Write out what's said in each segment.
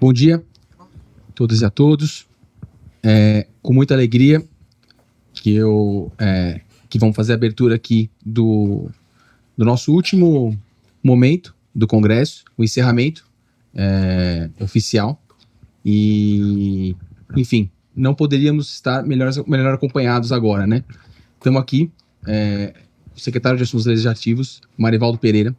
Bom dia a todas e a todos. Com muita alegria que vamos fazer a abertura aqui do nosso último momento do Congresso, o encerramento oficial. E, enfim, não poderíamos estar melhor acompanhados agora, né? Estamos aqui, o secretário de Assuntos Legislativos, Marivaldo Pereira.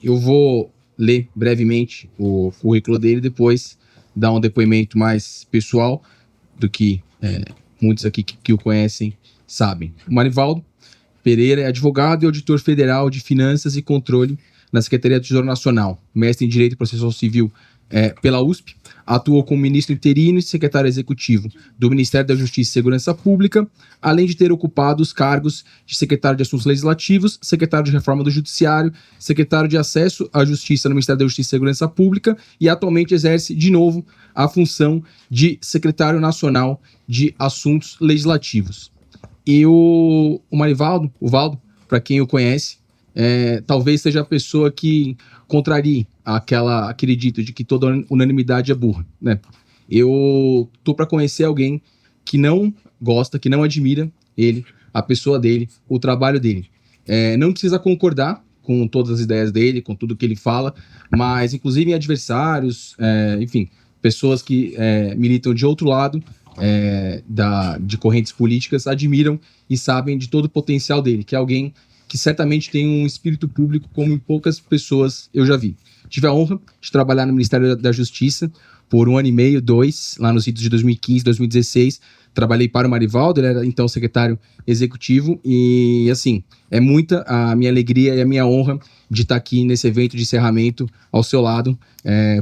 Eu vou ler brevemente o currículo dele, depois dar um depoimento mais pessoal do que muitos aqui que o conhecem sabem. O Marivaldo Pereira é advogado e auditor federal de Finanças e Controle na Secretaria do Tesouro Nacional, mestre em Direito Processual Civil pela USP, atuou como ministro interino e secretário executivo do Ministério da Justiça e Segurança Pública, além de ter ocupado os cargos de secretário de Assuntos Legislativos, secretário de Reforma do Judiciário, secretário de Acesso à Justiça no Ministério da Justiça e Segurança Pública e atualmente exerce de novo a função de secretário nacional de Assuntos Legislativos. E o Marivaldo, o Valdo, para quem o conhece, talvez seja a pessoa que contrarie aquele dito de que toda unanimidade é burra, né? Eu tô para conhecer alguém que não gosta, que não admira ele, a pessoa dele, o trabalho dele. Não precisa concordar com todas as ideias dele, com tudo que ele fala, mas inclusive adversários, enfim, pessoas que militam de outro lado de correntes políticas admiram e sabem de todo o potencial dele, que é alguém que certamente tem um espírito público como em poucas pessoas eu já vi. Tive a honra de trabalhar no Ministério da Justiça por 1 ano e meio, 2, lá nos idos de 2015, 2016. Trabalhei para o Marivaldo, ele era então secretário executivo e, assim, é muita a minha alegria e a minha honra de estar aqui nesse evento de encerramento ao seu lado,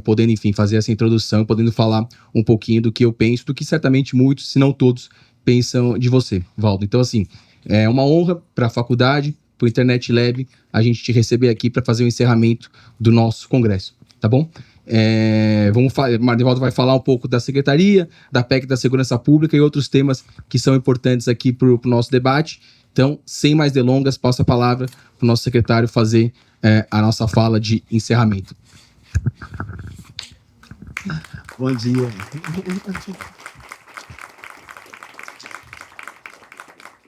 podendo, enfim, fazer essa introdução, podendo falar um pouquinho do que eu penso, do que certamente muitos, se não todos, pensam de você, Valdo. Então, assim, é uma honra para a faculdade, para o Internet Lab, a gente te receber aqui para fazer o encerramento do nosso congresso, tá bom? O Marivaldo vai falar um pouco da secretaria, da PEC da Segurança Pública e outros temas que são importantes aqui para o nosso debate. Então, sem mais delongas, passo a palavra para o nosso secretário fazer a nossa fala de encerramento. Bom dia.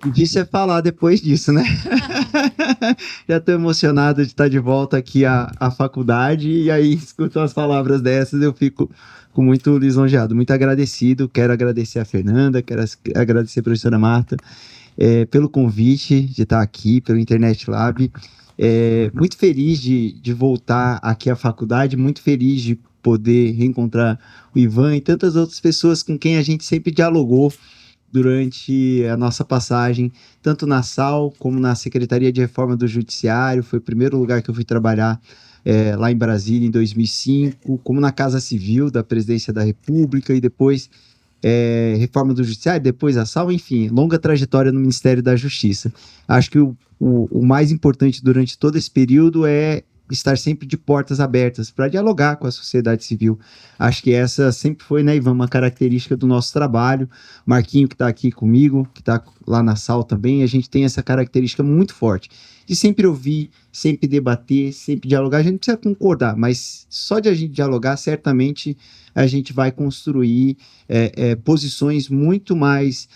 Difícil é falar depois disso, né? Já estou emocionado de estar de volta aqui à faculdade e aí escuto as palavras dessas, eu fico muito lisonjeado, muito agradecido. Quero agradecer a Fernanda, quero agradecer a professora Marta pelo convite de estar aqui, pelo Internet Lab. Muito feliz de voltar aqui à faculdade, muito feliz de poder reencontrar o Ivan e tantas outras pessoas com quem a gente sempre dialogou durante a nossa passagem, tanto na SAL como na Secretaria de Reforma do Judiciário. Foi o primeiro lugar que eu fui trabalhar lá em Brasília, em 2005, como na Casa Civil da Presidência da República e depois Reforma do Judiciário, depois a SAL, enfim, longa trajetória no Ministério da Justiça. Acho que o mais importante durante todo esse período é estar sempre de portas abertas para dialogar com a sociedade civil. Acho que essa sempre foi, né, Ivan, uma característica do nosso trabalho. Marquinho, que está aqui comigo, que está lá na SAL também, a gente tem essa característica muito forte de sempre ouvir, sempre debater, sempre dialogar. A gente não precisa concordar, mas só de a gente dialogar, certamente a gente vai construir posições muito mais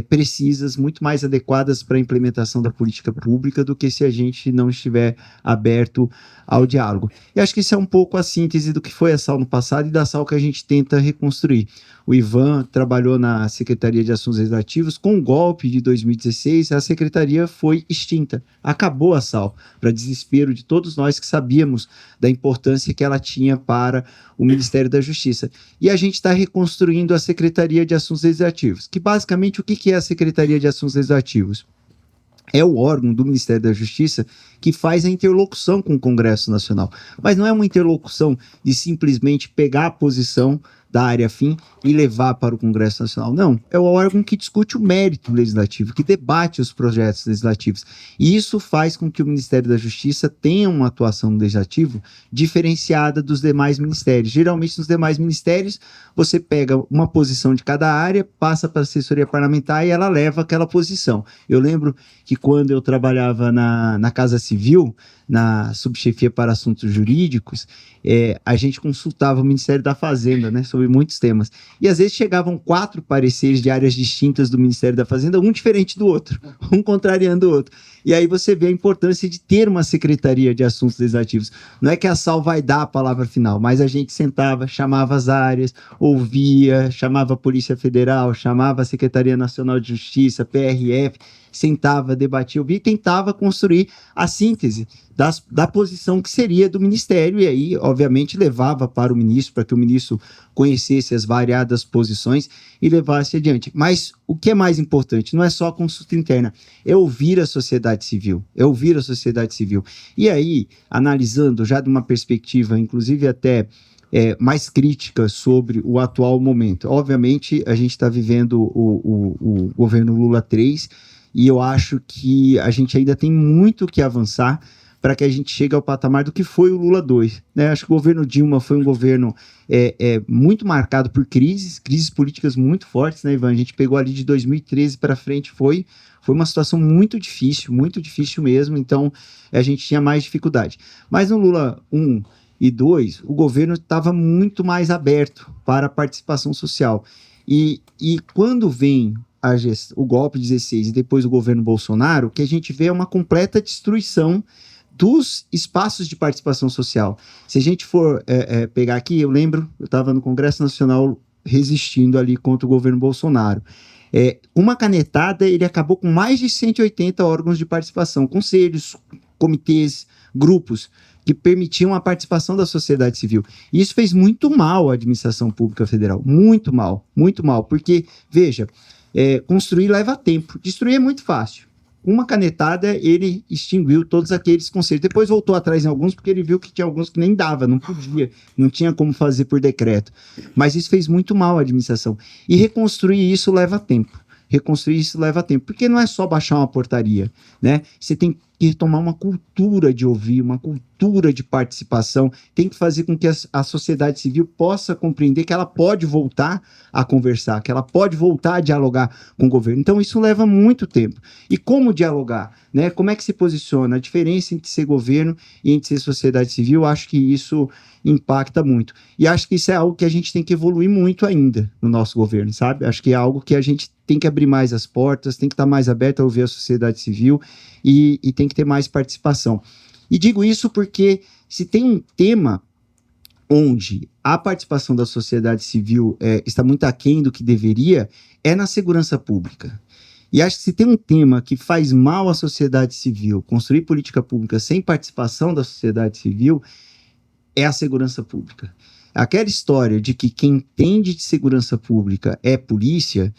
precisas, muito mais adequadas para a implementação da política pública do que se a gente não estiver aberto ao diálogo. E acho que isso é um pouco a síntese do que foi a SAL no passado e da SAL que a gente tenta reconstruir. O Ivan trabalhou na Secretaria de Assuntos Legislativos. Com o golpe de 2016, a secretaria foi extinta. Acabou a SAL, para desespero de todos nós que sabíamos da importância que ela tinha para o Ministério da Justiça. E a gente está reconstruindo a Secretaria de Assuntos Legislativos, que basicamente o que é a Secretaria de Assuntos Legislativos? É o órgão do Ministério da Justiça que faz a interlocução com o Congresso Nacional. Mas não é uma interlocução de simplesmente pegar a posição da área fim e levar para o Congresso Nacional. Não, é o órgão que discute o mérito legislativo, que debate os projetos legislativos. E isso faz com que o Ministério da Justiça tenha uma atuação no legislativo diferenciada dos demais ministérios. Geralmente, nos demais ministérios, você pega uma posição de cada área, passa para a assessoria parlamentar e ela leva aquela posição. Eu lembro que quando eu trabalhava na Casa Civil, na subchefia para assuntos jurídicos, a gente consultava o Ministério da Fazenda, né, sobre muitos temas. E às vezes chegavam 4 pareceres de áreas distintas do Ministério da Fazenda, um diferente do outro, um contrariando o outro. E aí você vê a importância de ter uma secretaria de assuntos legislativos. Não é que a SAL vai dar a palavra final, mas a gente sentava, chamava as áreas, ouvia, chamava a Polícia Federal, chamava a Secretaria Nacional de Justiça, PRF, sentava, debatia, ouvia e tentava construir a síntese da posição que seria do Ministério, e aí, obviamente, levava para o ministro, para que o ministro conhecesse as variadas posições e levasse adiante. Mas o que é mais importante não é só a consulta interna, é ouvir a sociedade civil, E aí, analisando já de uma perspectiva, inclusive até mais crítica sobre o atual momento. Obviamente, a gente está vivendo o governo Lula 3, e eu acho que a gente ainda tem muito que avançar para que a gente chegue ao patamar do que foi o Lula 2. Né? Acho que o governo Dilma foi um governo muito marcado por crises políticas muito fortes, né, Ivan? A gente pegou ali de 2013 para frente, foi uma situação muito difícil mesmo, então a gente tinha mais dificuldade. Mas no Lula 1 e 2, o governo estava muito mais aberto para a participação social. E quando vem o golpe de 16 e depois o governo Bolsonaro, o que a gente vê é uma completa destruição dos espaços de participação social. Se a gente for pegar aqui, eu lembro, eu estava no Congresso Nacional resistindo ali contra o governo Bolsonaro. Uma canetada, ele acabou com mais de 180 órgãos de participação, conselhos, comitês, grupos, que permitiam a participação da sociedade civil. E isso fez muito mal à administração pública federal, muito mal, porque, veja, construir leva tempo, destruir é muito fácil. Uma canetada, ele extinguiu todos aqueles conselhos. Depois voltou atrás em alguns, porque ele viu que tinha alguns que nem dava, não podia, não tinha como fazer por decreto. Mas isso fez muito mal à administração. E reconstruir isso leva tempo. Porque não é só baixar uma portaria, né? Você tem que tomar uma cultura de ouvir, uma cultura de participação, tem que fazer com que a sociedade civil possa compreender que ela pode voltar a conversar, que ela pode voltar a dialogar com o governo. Então, isso leva muito tempo. E como dialogar? Né? Como é que se posiciona? A diferença entre ser governo e entre ser sociedade civil, acho que isso impacta muito. E acho que isso é algo que a gente tem que evoluir muito ainda no nosso governo, sabe? Acho que é algo que a gente tem que abrir mais as portas, tem que estar mais aberto a ouvir a sociedade civil e tem que ter mais participação. E digo isso porque se tem um tema onde a participação da sociedade civil está muito aquém do que deveria, é na segurança pública. E acho que se tem um tema que faz mal à sociedade civil, construir política pública sem participação da sociedade civil, é a segurança pública. Aquela história de que quem entende de segurança pública é polícia,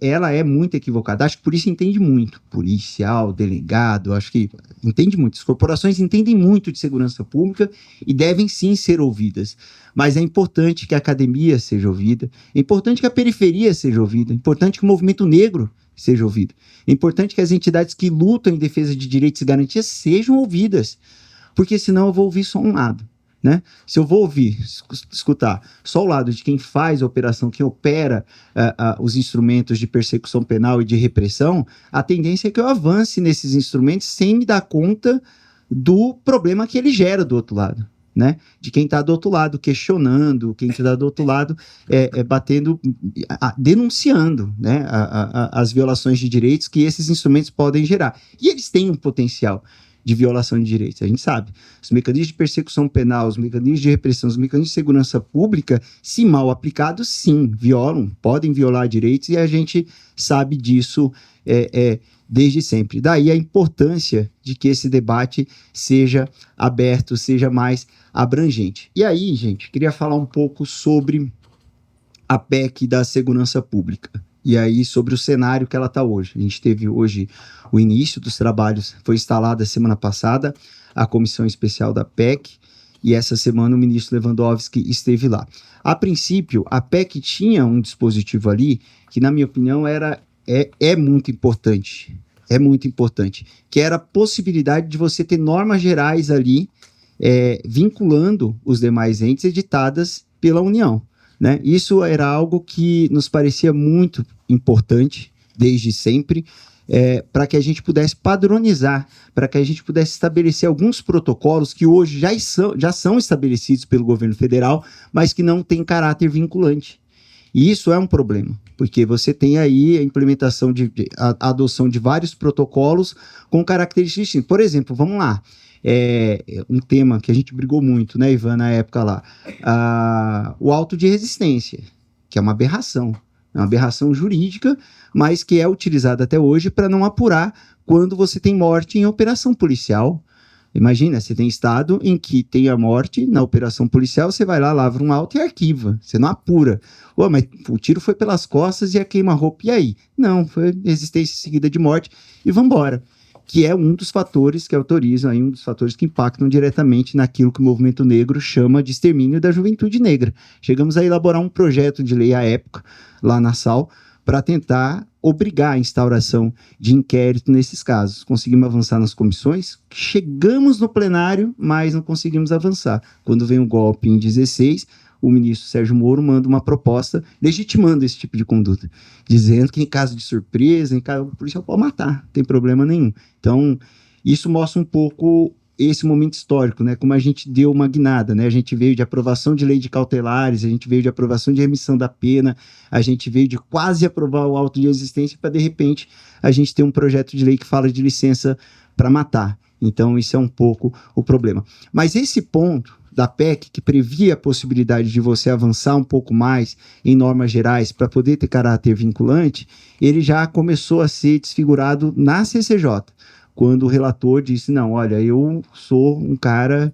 ela é muito equivocada. Acho que polícia entende muito. Policial, delegado, acho que entende muito. As corporações entendem muito de segurança pública e devem sim ser ouvidas. Mas é importante que a academia seja ouvida, é importante que a periferia seja ouvida, é importante que o movimento negro seja ouvido. É importante que as entidades que lutam em defesa de direitos e garantias sejam ouvidas. Porque senão eu vou ouvir só um lado. Né? Se eu vou escutar só o lado de quem faz a operação, quem opera os instrumentos de persecução penal e de repressão, a tendência é que eu avance nesses instrumentos sem me dar conta do problema que ele gera do outro lado. Né? De quem está do outro lado questionando, quem está do outro lado batendo, denunciando, né? As violações de direitos que esses instrumentos podem gerar. E eles têm um potencial de violação de direitos, a gente sabe. Os mecanismos de persecução penal, os mecanismos de repressão, os mecanismos de segurança pública, se mal aplicados, sim, podem violar direitos, e a gente sabe disso desde sempre. Daí a importância de que esse debate seja aberto, seja mais abrangente. E aí, gente, queria falar um pouco sobre a PEC da segurança pública. E aí, sobre o cenário que ela está hoje. A gente teve hoje o início dos trabalhos, foi instalada semana passada a comissão especial da PEC, e essa semana o ministro Lewandowski esteve lá. A princípio, a PEC tinha um dispositivo ali que, na minha opinião, é muito importante. É muito importante. Que era a possibilidade de você ter normas gerais ali vinculando os demais entes editadas pela União, né? Isso era algo que nos parecia muito importante desde sempre, para que a gente pudesse padronizar, para que a gente pudesse estabelecer alguns protocolos que hoje já são estabelecidos pelo governo federal, mas que não têm caráter vinculante. E isso é um problema, porque você tem aí a implementação a adoção de vários protocolos com características distintas. Por exemplo, vamos lá, um tema que a gente brigou muito, né, Ivan, na época lá, o auto de resistência, que é uma aberração jurídica, mas que é utilizada até hoje para não apurar quando você tem morte em operação policial. Imagina, você tem estado em que tem a morte na operação policial, você vai lá, lavra um auto e arquiva, você não apura. Mas o tiro foi pelas costas e a queima-roupa, e aí? Não, foi resistência seguida de morte e vambora. Que é um dos fatores que autorizam, aí, um dos fatores que impactam diretamente naquilo que o movimento negro chama de extermínio da juventude negra. Chegamos a elaborar um projeto de lei à época, lá na SAL, para tentar obrigar a instauração de inquérito nesses casos. Conseguimos avançar nas comissões, chegamos no plenário, mas não conseguimos avançar. Quando vem o golpe em 16, o ministro Sérgio Moro manda uma proposta legitimando esse tipo de conduta, dizendo que em caso de surpresa, o policial pode matar, não tem problema nenhum. Então, isso mostra um pouco esse momento histórico, né? Como a gente deu uma guinada, né? A gente veio de aprovação de lei de cautelares, a gente veio de aprovação de remissão da pena, a gente veio de quase aprovar o auto de resistência para, de repente, a gente ter um projeto de lei que fala de licença para matar. Então, isso é um pouco o problema. Mas esse ponto da PEC, que previa a possibilidade de você avançar um pouco mais em normas gerais para poder ter caráter vinculante, ele já começou a ser desfigurado na CCJ, quando o relator disse, não, olha, eu sou um cara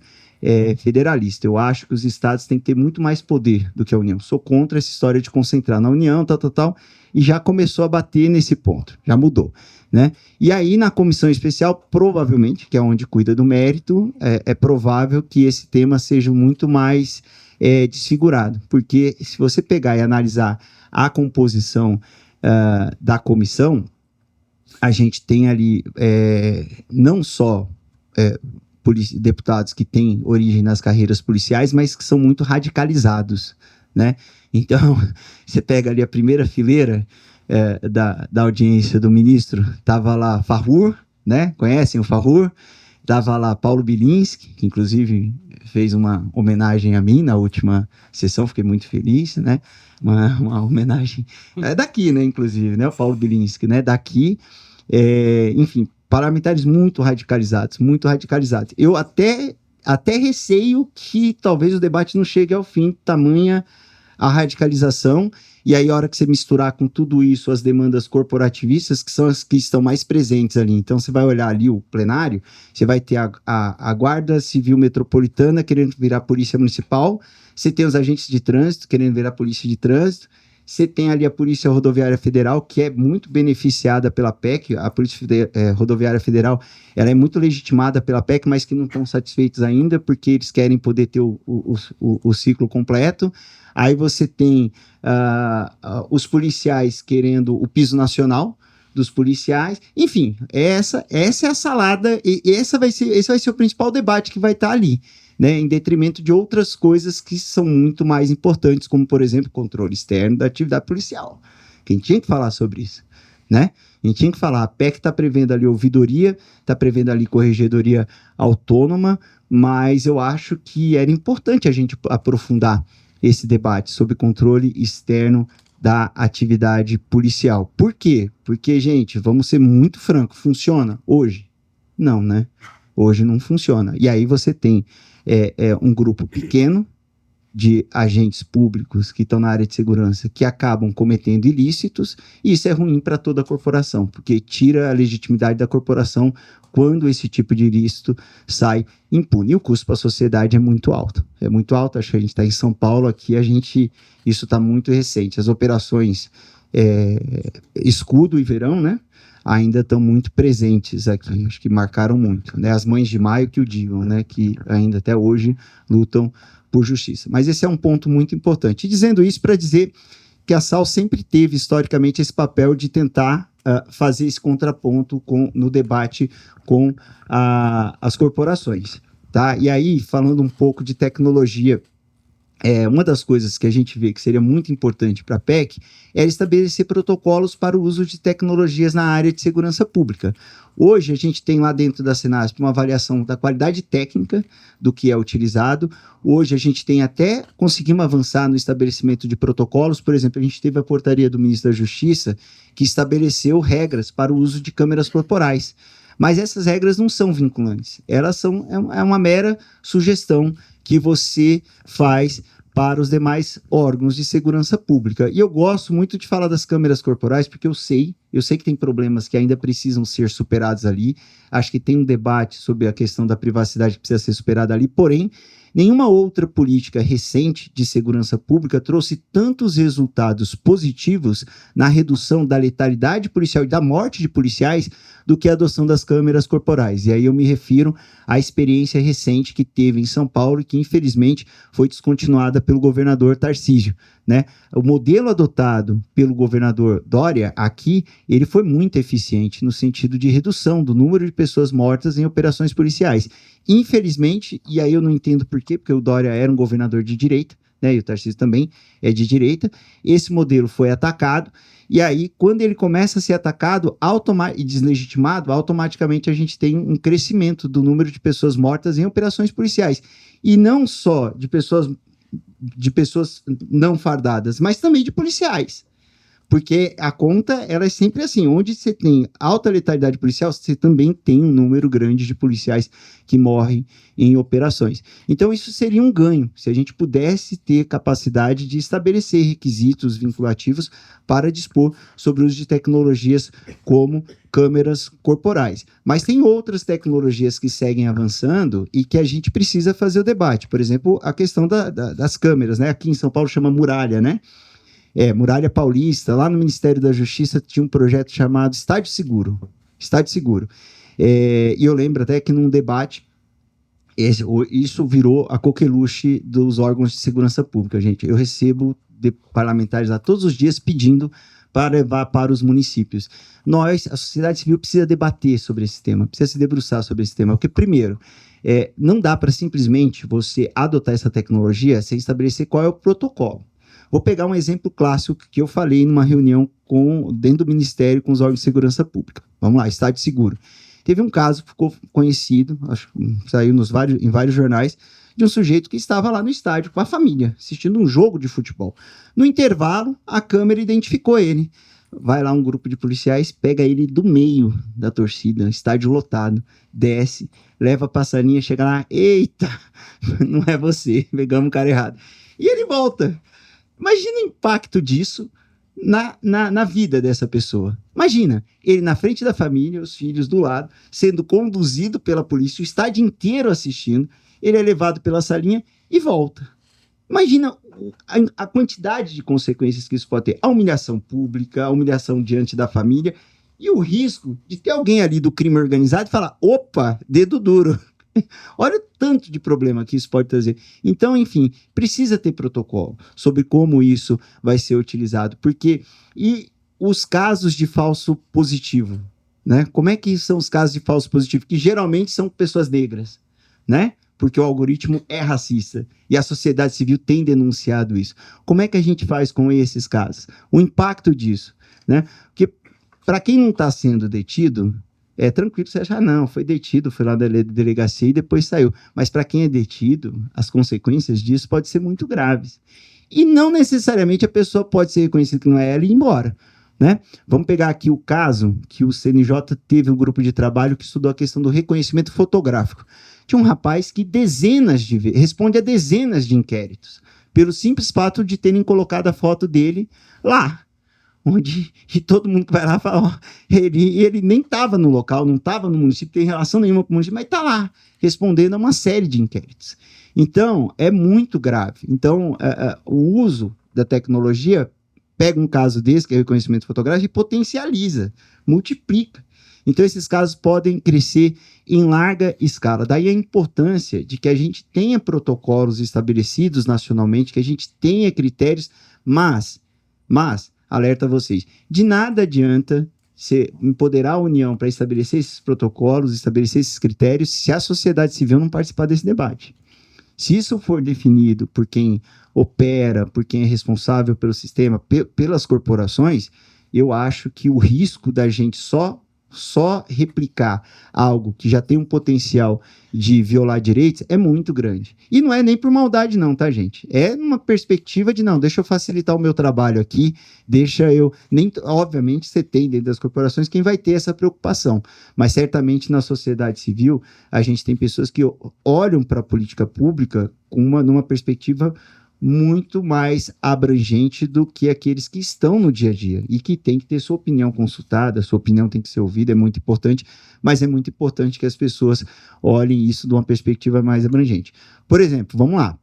federalista, eu acho que os estados têm que ter muito mais poder do que a União, sou contra essa história de concentrar na União, tal, e já começou a bater nesse ponto, já mudou, né? E aí, na comissão especial, provavelmente, que é onde cuida do mérito, é provável que esse tema seja muito mais desfigurado, porque se você pegar e analisar a composição da comissão, a gente tem ali não só deputados que têm origem nas carreiras policiais, mas que são muito radicalizados, né? Então, você pega ali a primeira fileira da audiência do ministro, estava lá Farrur, né? Conhecem o Farrur? Estava lá Paulo Bilinski, que inclusive fez uma homenagem a mim na última sessão, fiquei muito feliz, né? Uma homenagem daqui, né? Inclusive, né? O Paulo Bilinski, né? Daqui, enfim, parlamentares muito radicalizados, muito radicalizados. Eu até receio que talvez o debate não chegue ao fim, tamanha a radicalização, e aí a hora que você misturar com tudo isso as demandas corporativistas, que são as que estão mais presentes ali. Então você vai olhar ali o plenário, você vai ter a Guarda Civil Metropolitana querendo virar Polícia Municipal, você tem os agentes de trânsito querendo virar Polícia de Trânsito, você tem ali a Polícia Rodoviária Federal, que é muito beneficiada pela PEC, a Polícia Rodoviária Federal, ela é muito legitimada pela PEC, mas que não estão satisfeitos ainda, porque eles querem poder ter o ciclo completo. Aí você tem os policiais querendo o piso nacional dos policiais. Enfim, essa é a salada, e esse vai ser o principal debate que vai estar ali, né, em detrimento de outras coisas que são muito mais importantes, como, por exemplo, controle externo da atividade policial. Quem tinha que falar sobre isso, né? A gente tinha que falar, a PEC está prevendo ali ouvidoria, está prevendo ali corregedoria autônoma, mas eu acho que era importante a gente aprofundar esse debate sobre controle externo da atividade policial. Por quê? Porque, gente, vamos ser muito francos, funciona hoje? Não, né? Hoje não funciona. E aí você tem um grupo pequeno de agentes públicos que estão na área de segurança que acabam cometendo ilícitos, e isso é ruim para toda a corporação, porque tira a legitimidade da corporação quando esse tipo de ilícito sai impune. E o custo para a sociedade é muito alto. É muito alto, acho que a gente está em São Paulo, aqui isso está muito recente. As operações Escudo e Verão, né? ainda estão muito presentes aqui, acho que marcaram muito, né? As mães de maio que o digam, né? Que ainda até hoje lutam por justiça. Mas esse é um ponto muito importante. E dizendo isso para dizer que a SAL sempre teve, historicamente, esse papel de tentar fazer esse contraponto no debate com as corporações. Tá? E aí, falando um pouco de tecnologia, uma das coisas que a gente vê que seria muito importante para a PEC era estabelecer protocolos para o uso de tecnologias na área de segurança pública. Hoje, a gente tem lá dentro da Senasp uma avaliação da qualidade técnica do que é utilizado. Hoje, a gente tem até conseguimos avançar no estabelecimento de protocolos. Por exemplo, a gente teve a portaria do ministro da Justiça que estabeleceu regras para o uso de câmeras corporais. Mas essas regras não são vinculantes. Elas são uma mera sugestão que você faz para os demais órgãos de segurança pública. E eu gosto muito de falar das câmeras corporais, porque eu sei que tem problemas que ainda precisam ser superados ali. Acho que tem um debate sobre a questão da privacidade que precisa ser superada ali, porém, nenhuma outra política recente de segurança pública trouxe tantos resultados positivos na redução da letalidade policial e da morte de policiais do que a adoção das câmeras corporais. E aí eu me refiro à experiência recente que teve em São Paulo e que, infelizmente, foi descontinuada pelo governador Tarcísio, né? O modelo adotado pelo governador Dória aqui, ele foi muito eficiente no sentido de redução do número de pessoas mortas em operações policiais. Infelizmente, e aí eu não entendo por quê, porque o Dória era um governador de direita, né, e o Tarcísio também é de direita, esse modelo foi atacado, e aí quando ele começa a ser atacado e deslegitimado, automaticamente a gente tem um crescimento do número de pessoas mortas em operações policiais, e não só de pessoas não fardadas, mas também de policiais. Porque a conta, ela é sempre assim, onde você tem alta letalidade policial, você também tem um número grande de policiais que morrem em operações. Então, isso seria um ganho, se a gente pudesse ter capacidade de estabelecer requisitos vinculativos para dispor sobre o uso de tecnologias como câmeras corporais. Mas tem outras tecnologias que seguem avançando e que a gente precisa fazer o debate. Por exemplo, a questão das câmeras, né? Aqui em São Paulo chama muralha, né? Muralha Paulista, lá no Ministério da Justiça tinha um projeto chamado Estádio Seguro. Estádio Seguro. E eu lembro até que num debate, isso virou a coqueluche dos órgãos de segurança pública, gente. Eu recebo parlamentares lá todos os dias pedindo para levar para os municípios. Nós, a sociedade civil, precisa debater sobre esse tema, precisa se debruçar sobre esse tema, porque, primeiro, não dá para simplesmente você adotar essa tecnologia sem estabelecer qual é o protocolo. Vou pegar um exemplo clássico que eu falei numa reunião dentro do Ministério com os órgãos de segurança pública. Vamos lá, Estádio Seguro. Teve um caso que ficou conhecido, acho que saiu em vários jornais, de um sujeito que estava lá no estádio com a família, assistindo um jogo de futebol. No intervalo, a câmera identificou ele. Vai lá um grupo de policiais, pega ele do meio da torcida, estádio lotado, desce, leva a passarinha, chega lá, eita, não é você, pegamos o cara errado. E ele volta. Imagina o impacto disso na vida dessa pessoa. Imagina, ele na frente da família, os filhos do lado, sendo conduzido pela polícia, o estádio inteiro assistindo, ele é levado pela salinha e volta. Imagina a quantidade de consequências que isso pode ter. A humilhação pública, a humilhação diante da família e o risco de ter alguém ali do crime organizado e falar, opa, dedo duro. Olha o tanto de problema que isso pode trazer. Então, enfim, precisa ter protocolo sobre como isso vai ser utilizado. E os casos de falso positivo, né? Como é que são os casos de falso positivo? Que geralmente são pessoas negras, né? Porque o algoritmo é racista e a sociedade civil tem denunciado isso. Como é que a gente faz com esses casos? O impacto disso, né? Porque para quem não está sendo detido, é tranquilo, você acha, não, foi detido, foi lá da delegacia e depois saiu. Mas para quem é detido, as consequências disso podem ser muito graves. E não necessariamente a pessoa pode ser reconhecida que não é ela e ir embora, né? Vamos pegar aqui o caso que o CNJ teve um grupo de trabalho que estudou a questão do reconhecimento fotográfico. Tinha um rapaz que responde a dezenas de inquéritos, pelo simples fato de terem colocado a foto dele lá. E todo mundo que vai lá fala, ó, ele nem estava no local, não estava no município, tem relação nenhuma com o município, mas está lá, respondendo a uma série de inquéritos. Então, é muito grave. Então, o uso da tecnologia pega um caso desse, que é o reconhecimento fotográfico, e potencializa, multiplica. Então, esses casos podem crescer em larga escala. Daí a importância de que a gente tenha protocolos estabelecidos nacionalmente, que a gente tenha critérios, mas, alerta a vocês, de nada adianta você empoderar a União para estabelecer esses protocolos, estabelecer esses critérios, se a sociedade civil não participar desse debate. Se isso for definido por quem opera, por quem é responsável pelo sistema, pelas corporações, eu acho que o risco da gente só replicar algo que já tem um potencial de violar direitos é muito grande. E não é nem por maldade não, tá, gente? É numa perspectiva de, não, deixa eu facilitar o meu trabalho aqui, obviamente você tem dentro das corporações quem vai ter essa preocupação, mas certamente na sociedade civil a gente tem pessoas que olham para a política pública numa perspectiva muito mais abrangente do que aqueles que estão no dia a dia e que tem que ter sua opinião consultada, sua opinião tem que ser ouvida, é muito importante, mas é muito importante que as pessoas olhem isso de uma perspectiva mais abrangente. Por exemplo, vamos lá,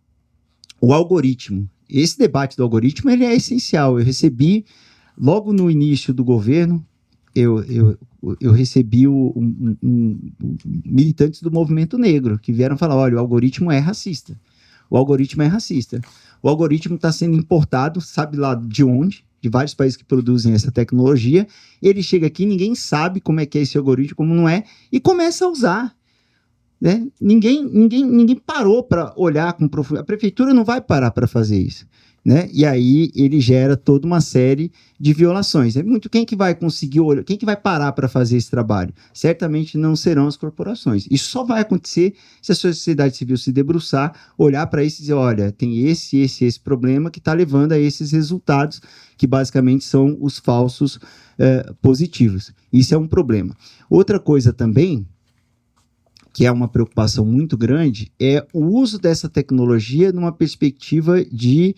o algoritmo. Esse debate do algoritmo ele é essencial. Eu recebi, logo no início do governo, eu recebi militantes do movimento negro que vieram falar, olha, o algoritmo é racista. O algoritmo é racista. O algoritmo está sendo importado, sabe lá de onde, de vários países que produzem essa tecnologia. Ele chega aqui, ninguém sabe como é que é esse algoritmo, como não é, e começa a usar. Né? Ninguém parou para olhar com profundidade. A prefeitura não vai parar para fazer isso. Né? E aí ele gera toda uma série de violações. É muito quem que vai conseguir olhar, quem que vai parar para fazer esse trabalho? Certamente não serão as corporações. Isso só vai acontecer se a sociedade civil se debruçar, olhar para isso e dizer, olha, tem esse problema que está levando a esses resultados que basicamente são os falsos positivos. Isso é um problema. Outra coisa também que é uma preocupação muito grande, é o uso dessa tecnologia numa perspectiva de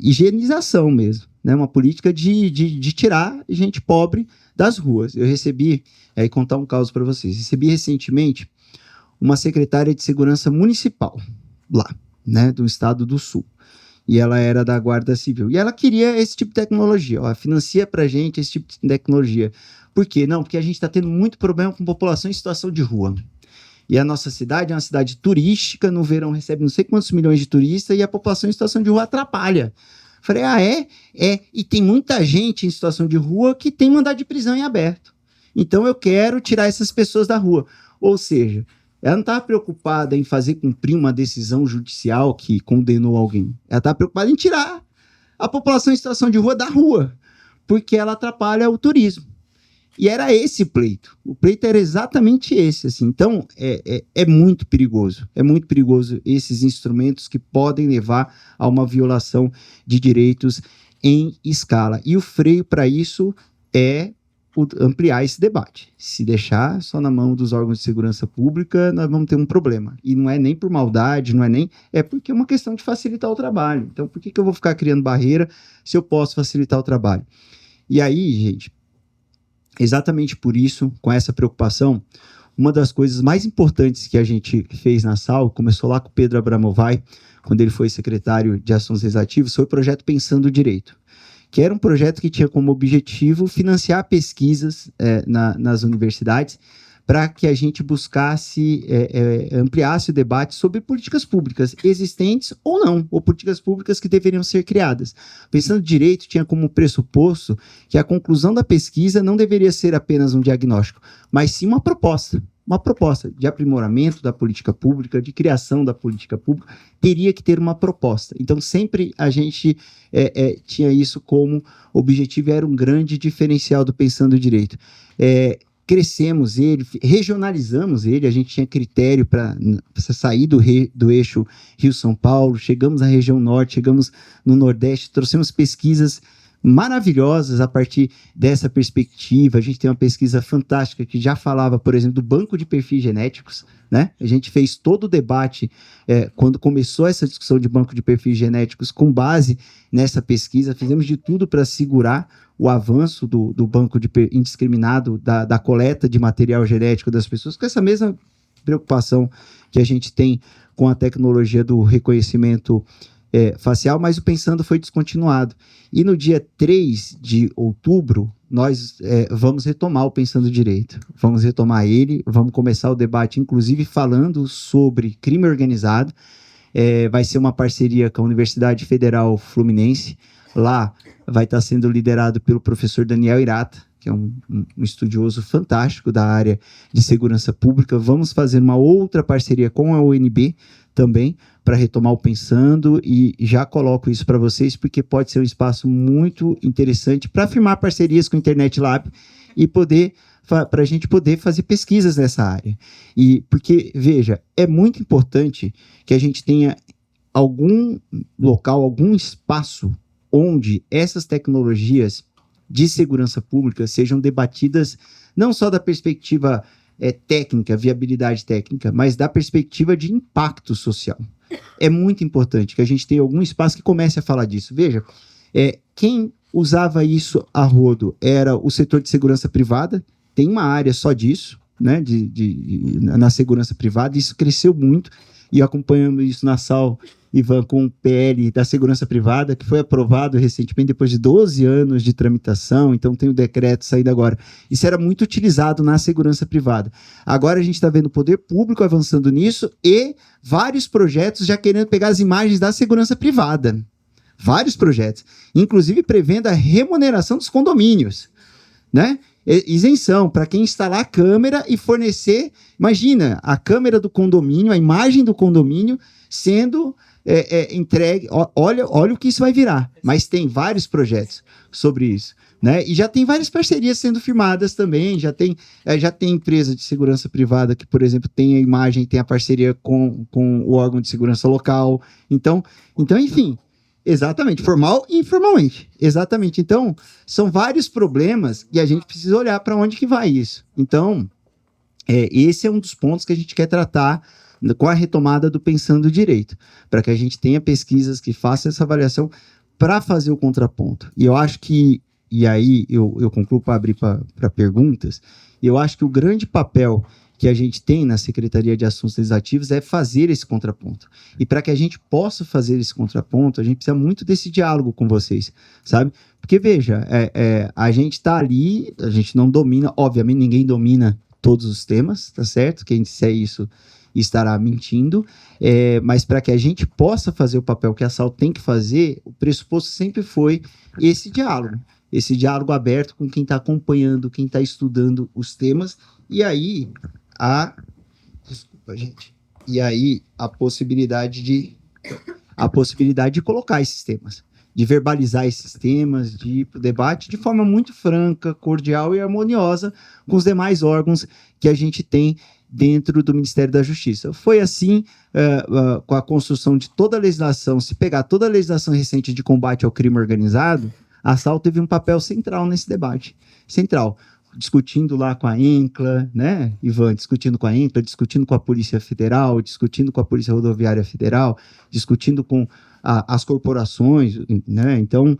higienização mesmo, né? Uma política de tirar gente pobre das ruas. Eu recebi, contar um caso para vocês, recebi recentemente uma secretária de segurança municipal lá, né, do estado do Sul, e ela era da Guarda Civil, e ela queria esse tipo de tecnologia, financia para gente esse tipo de tecnologia. Por quê? Não, porque a gente está tendo muito problema com população em situação de rua. E a nossa cidade é uma cidade turística, no verão recebe não sei quantos milhões de turistas e a população em situação de rua atrapalha. Falei, e tem muita gente em situação de rua que tem mandado de prisão em aberto. Então eu quero tirar essas pessoas da rua. Ou seja, ela não estava preocupada em fazer cumprir uma decisão judicial que condenou alguém. Ela estava preocupada em tirar a população em situação de rua da rua, porque ela atrapalha o turismo. E era esse o pleito. O pleito era exatamente esse. Assim. Então, é muito perigoso. É muito perigoso esses instrumentos que podem levar a uma violação de direitos em escala. E o freio para isso é ampliar esse debate. Se deixar só na mão dos órgãos de segurança pública, nós vamos ter um problema. E não é nem por maldade, não é nem... É porque é uma questão de facilitar o trabalho. Então, por que eu vou ficar criando barreira se eu posso facilitar o trabalho? E aí, gente... Exatamente por isso, com essa preocupação, uma das coisas mais importantes que a gente fez na SAL, começou lá com o Pedro Abramovay, quando ele foi secretário de Assuntos Legislativos, foi o projeto Pensando o Direito, que era um projeto que tinha como objetivo financiar pesquisas nas universidades para que a gente buscasse, ampliasse o debate sobre políticas públicas existentes ou não, ou políticas públicas que deveriam ser criadas. Pensando direito, tinha como pressuposto que a conclusão da pesquisa não deveria ser apenas um diagnóstico, mas sim uma proposta de aprimoramento da política pública, de criação da política pública, teria que ter uma proposta. Então, sempre a gente tinha isso como objetivo, era um grande diferencial do Pensando Direito. Crescemos ele, regionalizamos ele, a gente tinha critério para sair do eixo Rio-São Paulo, chegamos na região norte, chegamos no Nordeste, trouxemos pesquisas maravilhosas a partir dessa perspectiva. A gente tem uma pesquisa fantástica que já falava, por exemplo, do banco de perfis genéticos, né? A gente fez todo o debate quando começou essa discussão de banco de perfis genéticos com base nessa pesquisa, fizemos de tudo para segurar o avanço do banco indiscriminado, da coleta de material genético das pessoas, com essa mesma preocupação que a gente tem com a tecnologia do reconhecimento facial, mas o Pensando foi descontinuado. E no dia 3 de outubro, nós vamos retomar o Pensando Direito. Vamos retomar ele, vamos começar o debate, inclusive falando sobre crime organizado. Vai ser uma parceria com a Universidade Federal Fluminense. Lá vai estar sendo liderado pelo professor Daniel Irata, que é um estudioso fantástico da área de segurança pública. Vamos fazer uma outra parceria com a UNB também, para retomar o Pensando, e já coloco isso para vocês, porque pode ser um espaço muito interessante para firmar parcerias com o Internet Lab e para a gente poder fazer pesquisas nessa área. E porque, veja, é muito importante que a gente tenha algum local, algum espaço onde essas tecnologias de segurança pública sejam debatidas não só da perspectiva técnica, viabilidade técnica, mas da perspectiva de impacto social. É muito importante que a gente tenha algum espaço que comece a falar disso. Veja, quem usava isso a rodo era o setor de segurança privada, tem uma área só disso, né, na segurança privada, isso cresceu muito, e acompanhando isso na SAL, Ivan, com o PL da segurança privada, que foi aprovado recentemente, depois de 12 anos de tramitação, então tem o decreto saindo agora. Isso era muito utilizado na segurança privada. Agora a gente está vendo o poder público avançando nisso e vários projetos já querendo pegar as imagens da segurança privada. Vários projetos. Inclusive prevendo a remuneração dos condomínios, né? Isenção para quem instalar a câmera e fornecer, imagina, a câmera do condomínio, a imagem do condomínio sendo entregue, olha o que isso vai virar, mas tem vários projetos sobre isso, né? E já tem várias parcerias sendo firmadas também, já tem empresa de segurança privada que, por exemplo, tem a imagem, tem a parceria com o órgão de segurança local, então enfim, exatamente, formal e informalmente, exatamente. Então, são vários problemas e a gente precisa olhar para onde que vai isso. Então, esse é um dos pontos que a gente quer tratar com a retomada do Pensando Direito, para que a gente tenha pesquisas que façam essa avaliação para fazer o contraponto. E eu acho que, e aí eu concluo para abrir para perguntas, eu acho que o grande papel que a gente tem na Secretaria de Assuntos Legislativos é fazer esse contraponto. E para que a gente possa fazer esse contraponto, a gente precisa muito desse diálogo com vocês, sabe? Porque, veja, a gente está ali, a gente não domina, obviamente ninguém domina todos os temas, tá certo? Quem disser isso estará mentindo, mas para que a gente possa fazer o papel que a SAL tem que fazer, o pressuposto sempre foi esse diálogo aberto com quem está acompanhando, quem está estudando os temas, e aí a possibilidade de colocar esses temas, de verbalizar esses temas, de ir para o debate de forma muito franca, cordial e harmoniosa com os demais órgãos que a gente tem dentro do Ministério da Justiça. Foi assim com a construção de toda a legislação. Se pegar toda a legislação recente de combate ao crime organizado, a SAL teve um papel central nesse debate. Central. Discutindo lá com a ENCLA, né, Ivan? Discutindo com a ENCLA, discutindo com a Polícia Federal, discutindo com a Polícia Rodoviária Federal, discutindo com as corporações, né? Então,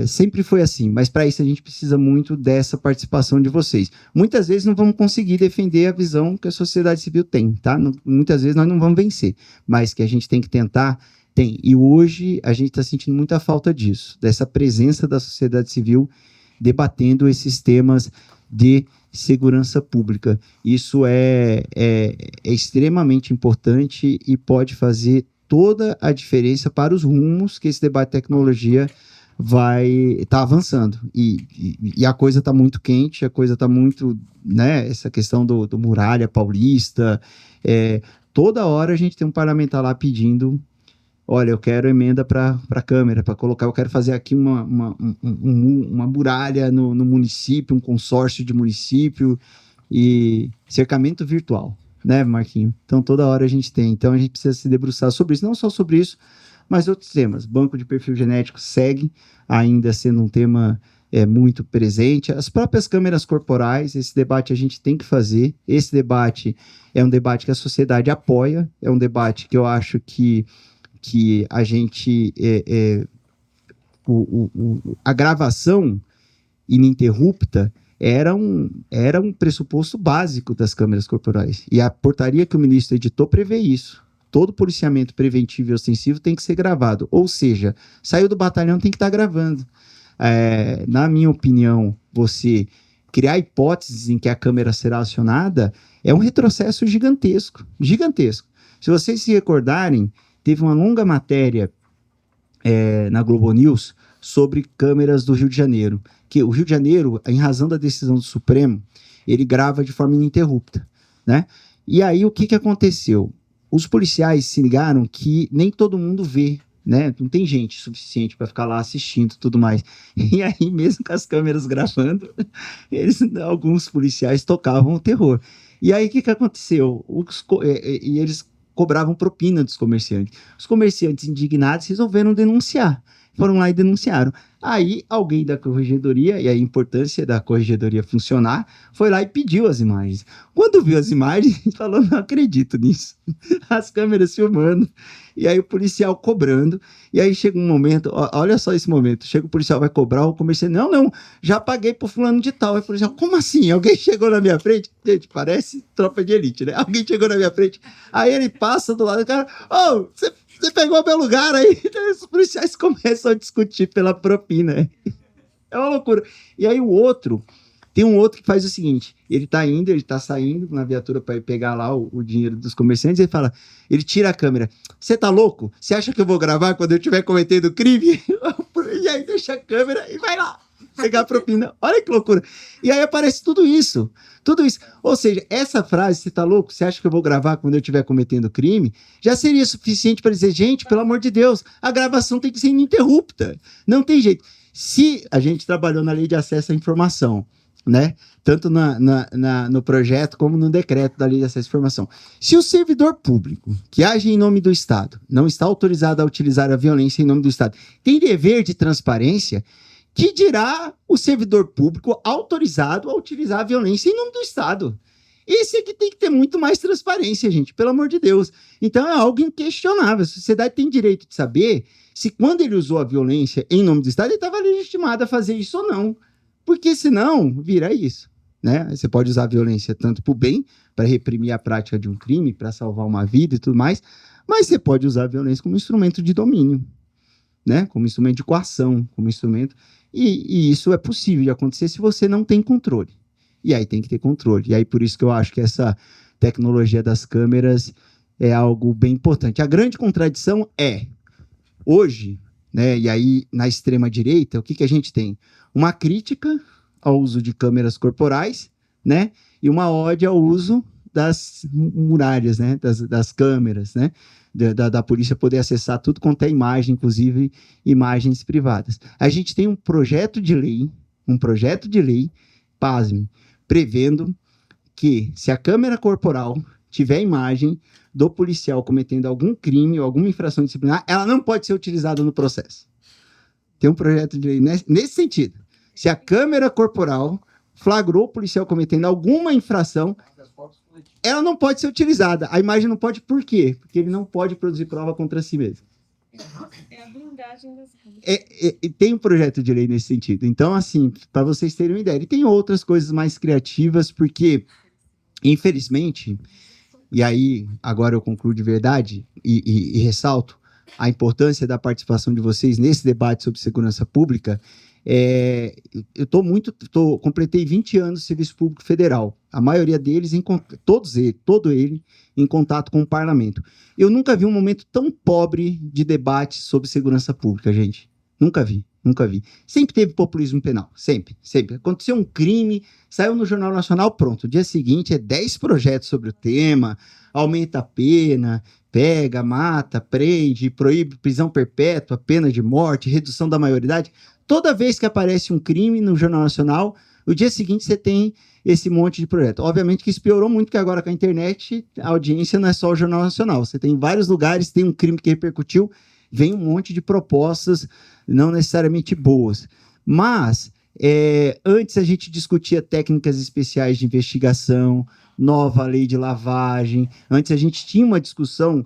sempre foi assim, mas para isso a gente precisa muito dessa participação de vocês. Muitas vezes não vamos conseguir defender a visão que a sociedade civil tem, tá? Muitas vezes nós não vamos vencer, mas que a gente tem que tentar, tem. E hoje a gente está sentindo muita falta disso, dessa presença da sociedade civil debatendo esses temas de segurança pública. Isso é extremamente importante e pode fazer toda a diferença para os rumos que esse debate de tecnologia vai estar avançando. E a coisa está muito quente, a coisa está muito, né, essa questão do Muralha Paulista, toda hora a gente tem um parlamentar lá pedindo, olha, eu quero emenda para a Câmara, para colocar, eu quero fazer aqui uma muralha no município, um consórcio de município e cercamento virtual, né, Marquinho? Então, toda hora a gente tem. Então, a gente precisa se debruçar sobre isso, não só sobre isso, mas outros temas. Banco de perfil genético segue ainda sendo um tema muito presente. As próprias câmeras corporais, esse debate a gente tem que fazer. Esse debate é um debate que a sociedade apoia, é um debate que eu acho que a gente... a gravação ininterrupta era um pressuposto básico das câmeras corporais. E a portaria que o ministro editou prevê isso. todo policiamento preventivo e ostensivo tem que ser gravado. Ou seja, saiu do batalhão, tem que estar gravando. Na minha opinião, você criar hipóteses em que a câmera será acionada é um retrocesso gigantesco, gigantesco. Se vocês se recordarem, teve uma longa matéria na Globo News sobre câmeras do Rio de Janeiro, que o Rio de Janeiro, em razão da decisão do Supremo, ele grava de forma ininterrupta, né? E aí o que aconteceu? Os policiais se ligaram que nem todo mundo vê, né? Não tem gente suficiente para ficar lá assistindo e tudo mais. E aí, mesmo com as câmeras gravando, alguns policiais tocavam o terror. E aí, o que aconteceu? Eles cobravam propina dos comerciantes. Os comerciantes indignados resolveram denunciar. Foram lá e denunciaram. Aí, alguém da corregedoria, e a importância da corregedoria funcionar, foi lá e pediu as imagens. Quando viu as imagens, falou, não acredito nisso. As câmeras filmando, e aí o policial cobrando, e aí chega um momento, olha só esse momento, chega o policial, vai cobrar, o comerciante, não, já paguei pro fulano de tal. Aí o policial, como assim? Alguém chegou na minha frente? Gente, parece tropa de elite, né? Alguém chegou na minha frente, aí ele passa do lado do cara, você pegou meu lugar aí. Então, os policiais começam a discutir pela propina. É uma loucura. E aí tem um outro que faz o seguinte, ele tá saindo na viatura para pegar lá o dinheiro dos comerciantes, ele tira a câmera. Você tá louco? Você acha que eu vou gravar quando eu estiver cometendo crime? E aí deixa a câmera e vai lá pegar a propina. Olha que loucura. E aí aparece tudo isso. Ou seja, essa frase, você tá louco? Você acha que eu vou gravar quando eu estiver cometendo crime? Já seria suficiente para dizer, gente, pelo amor de Deus, a gravação tem que ser ininterrupta. Não tem jeito. Se a gente trabalhou na lei de acesso à informação, né? Tanto no projeto como no decreto da lei de acesso à informação. Se o servidor público que age em nome do Estado não está autorizado a utilizar a violência em nome do Estado, tem dever de transparência, que dirá o servidor público autorizado a utilizar a violência em nome do Estado. Esse aqui tem que ter muito mais transparência, gente, pelo amor de Deus. Então é algo inquestionável. A sociedade tem direito de saber se quando ele usou a violência em nome do Estado, ele estava legitimado a fazer isso ou não. Porque senão, vira isso, né? Você pode usar a violência tanto para o bem, para reprimir a prática de um crime, para salvar uma vida e tudo mais, mas você pode usar a violência como instrumento de domínio, né? Como instrumento de coação, como instrumento... E isso é possível de acontecer se você não tem controle. E aí tem que ter controle. E aí por isso que eu acho que essa tecnologia das câmeras é algo bem importante. A grande contradição é, hoje, né, e aí na extrema-direita, o que a gente tem? Uma crítica ao uso de câmeras corporais, né, e uma ode ao uso das muralhas, né, das câmeras, né, da polícia poder acessar tudo quanto é imagem, inclusive imagens privadas. A gente tem um projeto de lei, pasme, prevendo que se a câmera corporal tiver imagem do policial cometendo algum crime ou alguma infração disciplinar, ela não pode ser utilizada no processo. Tem um projeto de lei nesse sentido. Se a câmera corporal flagrou o policial cometendo alguma infração, ela não pode ser utilizada. A imagem não pode, por quê? Porque ele não pode produzir prova contra si mesmo. É a blindagem das câmeras. Tem um projeto de lei nesse sentido. Então, assim, para vocês terem uma ideia. E tem outras coisas mais criativas, porque, infelizmente, e aí agora eu concluo de verdade e ressalto a importância da participação de vocês nesse debate sobre segurança pública. Eu completei 20 anos de serviço público federal, a maioria deles, todo ele em contato com o parlamento. Eu nunca vi um momento tão pobre de debate sobre segurança pública, gente. Nunca vi. Sempre teve populismo penal, sempre. Aconteceu um crime, saiu no Jornal Nacional, pronto. O dia seguinte 10 projetos sobre o tema, aumenta a pena, pega, mata, prende, proíbe prisão perpétua, pena de morte, redução da maioridade. Toda vez que aparece um crime no Jornal Nacional, o dia seguinte você tem esse monte de projeto. Obviamente que isso piorou muito, porque agora com a internet, a audiência não é só o Jornal Nacional. Você tem vários lugares, tem um crime que repercutiu, vem um monte de propostas, não necessariamente boas. Mas, antes a gente discutia técnicas especiais de investigação, nova lei de lavagem, antes a gente tinha uma discussão,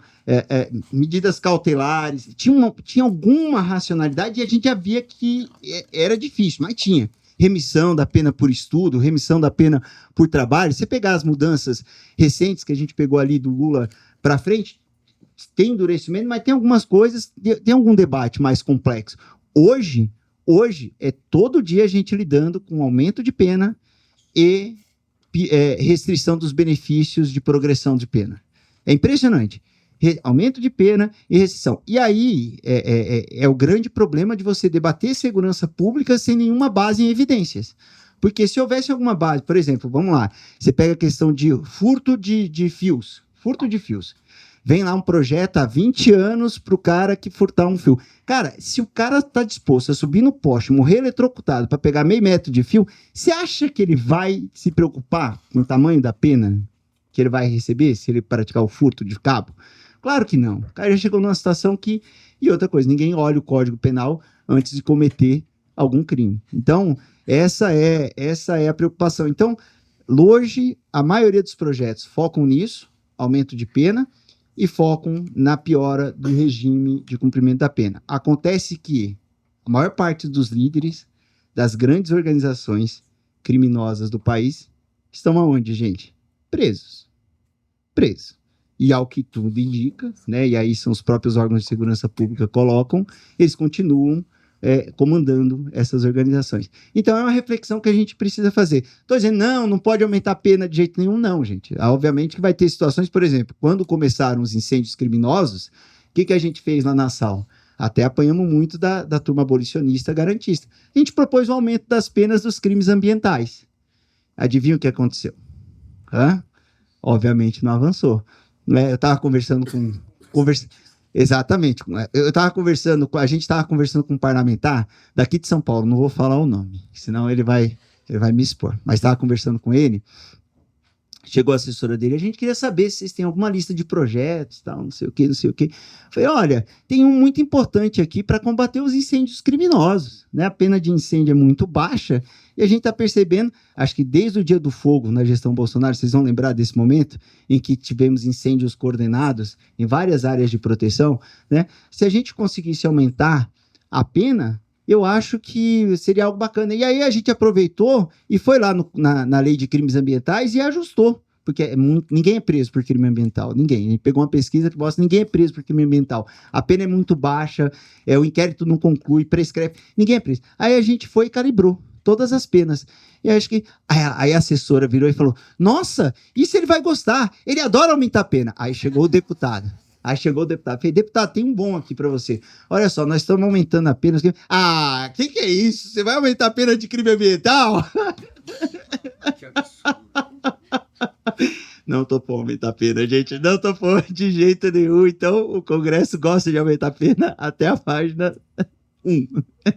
medidas cautelares, tinha alguma racionalidade e a gente já via que era difícil, mas tinha. Remissão da pena por estudo, remissão da pena por trabalho. Você pegar as mudanças recentes que a gente pegou ali do Lula para frente, tem endurecimento, mas tem algumas coisas, tem algum debate mais complexo. Hoje é todo dia a gente lidando com aumento de pena e restrição dos benefícios de progressão de pena. É impressionante. Aumento de pena e restrição. E aí é o grande problema de você debater segurança pública sem nenhuma base em evidências. Porque se houvesse alguma base, por exemplo, vamos lá, você pega a questão de furto de fios. Furto de fios. Vem lá um projeto há 20 anos para o cara que furtar um fio. Cara, se o cara está disposto a subir no poste, morrer eletrocutado para pegar meio metro de fio, você acha que ele vai se preocupar com o tamanho da pena que ele vai receber se ele praticar o furto de cabo? Claro que não. O cara já chegou numa situação que... E outra coisa, ninguém olha o Código Penal antes de cometer algum crime. Então, essa é a preocupação. Então, hoje, a maioria dos projetos focam nisso, aumento de pena, e focam na piora do regime de cumprimento da pena. Acontece que a maior parte dos líderes das grandes organizações criminosas do país estão aonde, gente? Presos. E ao que tudo indica, né, e aí são os próprios órgãos de segurança pública colocam, eles continuam comandando essas organizações. Então, é uma reflexão que a gente precisa fazer. Estou dizendo, não pode aumentar a pena de jeito nenhum, não, gente. Obviamente que vai ter situações, por exemplo, quando começaram os incêndios criminosos, o que a gente fez lá na SAL? Até apanhamos muito da turma abolicionista garantista. A gente propôs o aumento das penas dos crimes ambientais. Adivinha o que aconteceu? Obviamente não avançou. Eu estava conversando com... Exatamente. A gente estava conversando com um parlamentar daqui de São Paulo, não vou falar o nome, senão ele vai me expor. Mas estava conversando com ele, chegou a assessora dele, a gente queria saber se vocês têm alguma lista de projetos, tal, não sei o quê. Falei, olha, tem um muito importante aqui para combater os incêndios criminosos, né? A pena de incêndio é muito baixa e a gente está percebendo, acho que desde o dia do fogo na gestão Bolsonaro, vocês vão lembrar desse momento em que tivemos incêndios coordenados em várias áreas de proteção, né? Se a gente conseguisse aumentar a pena, eu acho que seria algo bacana. E aí a gente aproveitou e foi lá na lei de crimes ambientais e ajustou, porque ninguém é preso por crime ambiental, ninguém. A gente pegou uma pesquisa que mostra que ninguém é preso por crime ambiental. A pena é muito baixa, o inquérito não conclui, prescreve, ninguém é preso. Aí a gente foi e calibrou todas as penas. E acho que aí a assessora virou e falou, nossa, isso ele vai gostar, ele adora aumentar a pena. Aí chegou o deputado. Falei, deputado, tem um bom aqui para você. Olha só, nós estamos aumentando a pena. Que é isso? Você vai aumentar a pena de crime ambiental? Que absurdo. Não tô por aumentar a pena, gente. Não tô por de jeito nenhum. Então, o Congresso gosta de aumentar a pena até a página 1.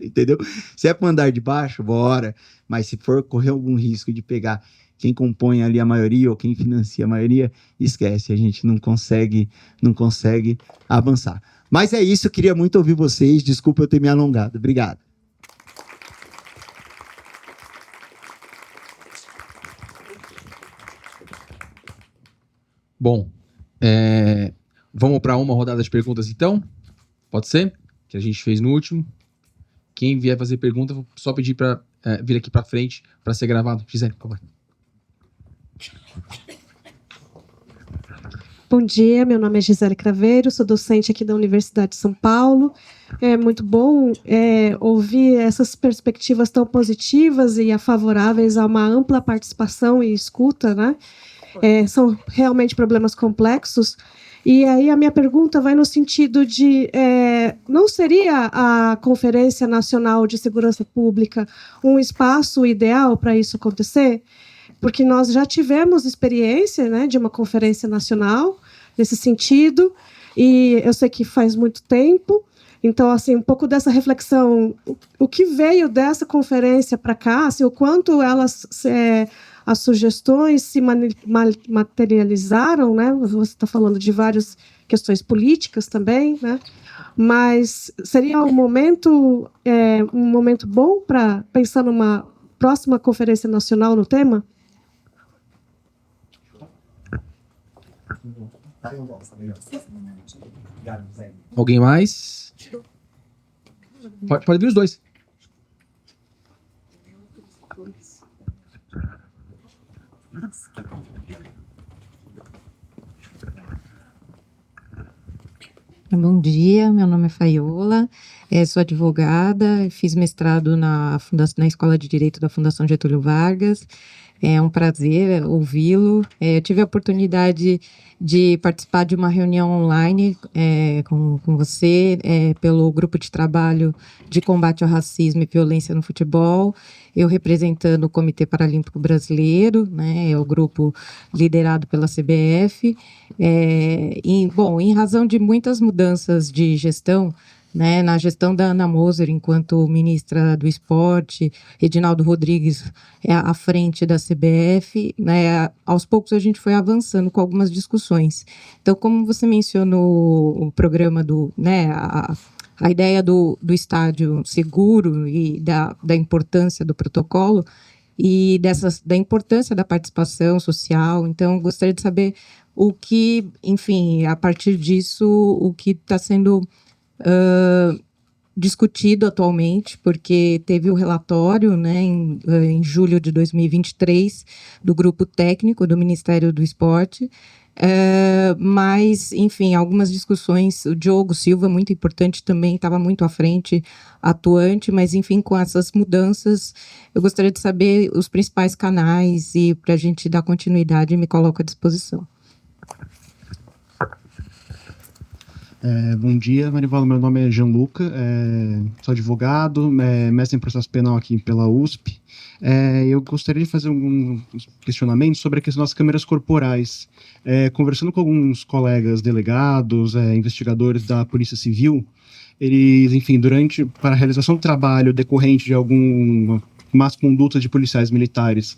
Entendeu? Se é para andar de baixo, bora. Mas se for correr algum risco de pegar quem compõe ali a maioria ou quem financia a maioria, esquece, a gente não consegue avançar. Mas é isso, eu queria muito ouvir vocês, desculpa eu ter me alongado. Obrigado. Bom, vamos para uma rodada de perguntas então? Pode ser? Que a gente fez no último. Quem vier fazer pergunta, vou só pedir para vir aqui para frente para ser gravado. Gisele, por favor. Bom dia, meu nome é Gisele Craveiro, sou docente aqui da Universidade de São Paulo. É muito bom ouvir essas perspectivas tão positivas e favoráveis a uma ampla participação e escuta, né? São realmente problemas complexos. E aí a minha pergunta vai no sentido de, não seria a Conferência Nacional de Segurança Pública um espaço ideal para isso acontecer? Porque nós já tivemos experiência, né, de uma conferência nacional nesse sentido, e eu sei que faz muito tempo. Então, assim, um pouco dessa reflexão, o que veio dessa conferência para cá, assim, o quanto as sugestões se materializaram, né? Você está falando de várias questões políticas também, né? Mas seria um momento bom para pensar numa próxima conferência nacional no tema? Alguém mais? Pode vir os dois. Bom dia, meu nome é Faiola, sou advogada, fiz mestrado na Escola de Direito da Fundação Getúlio Vargas. É um prazer ouvi-lo. Eu tive a oportunidade de participar de uma reunião online com você, pelo grupo de trabalho de combate ao racismo e violência no futebol, eu representando o Comitê Paralímpico Brasileiro, né, é o grupo liderado pela CBF. Em razão de muitas mudanças de gestão, né, na gestão da Ana Moser, enquanto ministra do Esporte, Edinaldo Rodrigues à frente da CBF, né, aos poucos a gente foi avançando com algumas discussões. Então, como você mencionou o programa né, a ideia do estádio seguro e da importância do protocolo, e da importância da participação social. Então, gostaria de saber o que, enfim, a partir disso, o que está sendo discutido atualmente, porque teve o relatório, né, em julho de 2023, do grupo técnico do Ministério do Esporte, mas, enfim, algumas discussões, o Diogo Silva, muito importante também, estava muito à frente, atuante, mas, enfim, com essas mudanças, eu gostaria de saber os principais canais e, para a gente dar continuidade, me coloco à disposição. Bom dia, Marivaldo. Meu nome é Gianluca, sou advogado, mestre em processo penal aqui pela USP. Eu gostaria de fazer um questionamento sobre a questão das câmeras corporais. Conversando com alguns colegas delegados, investigadores da Polícia Civil, eles, enfim, para a realização do trabalho decorrente de alguma más conduta de policiais militares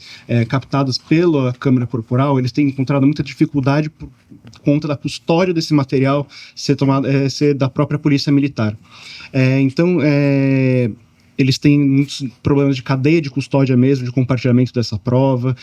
captadas pela câmera corporal, eles têm encontrado muita dificuldade por conta da custódia desse material ser da própria polícia militar. Então, eles têm muitos problemas de cadeia de custódia mesmo, de compartilhamento dessa prova,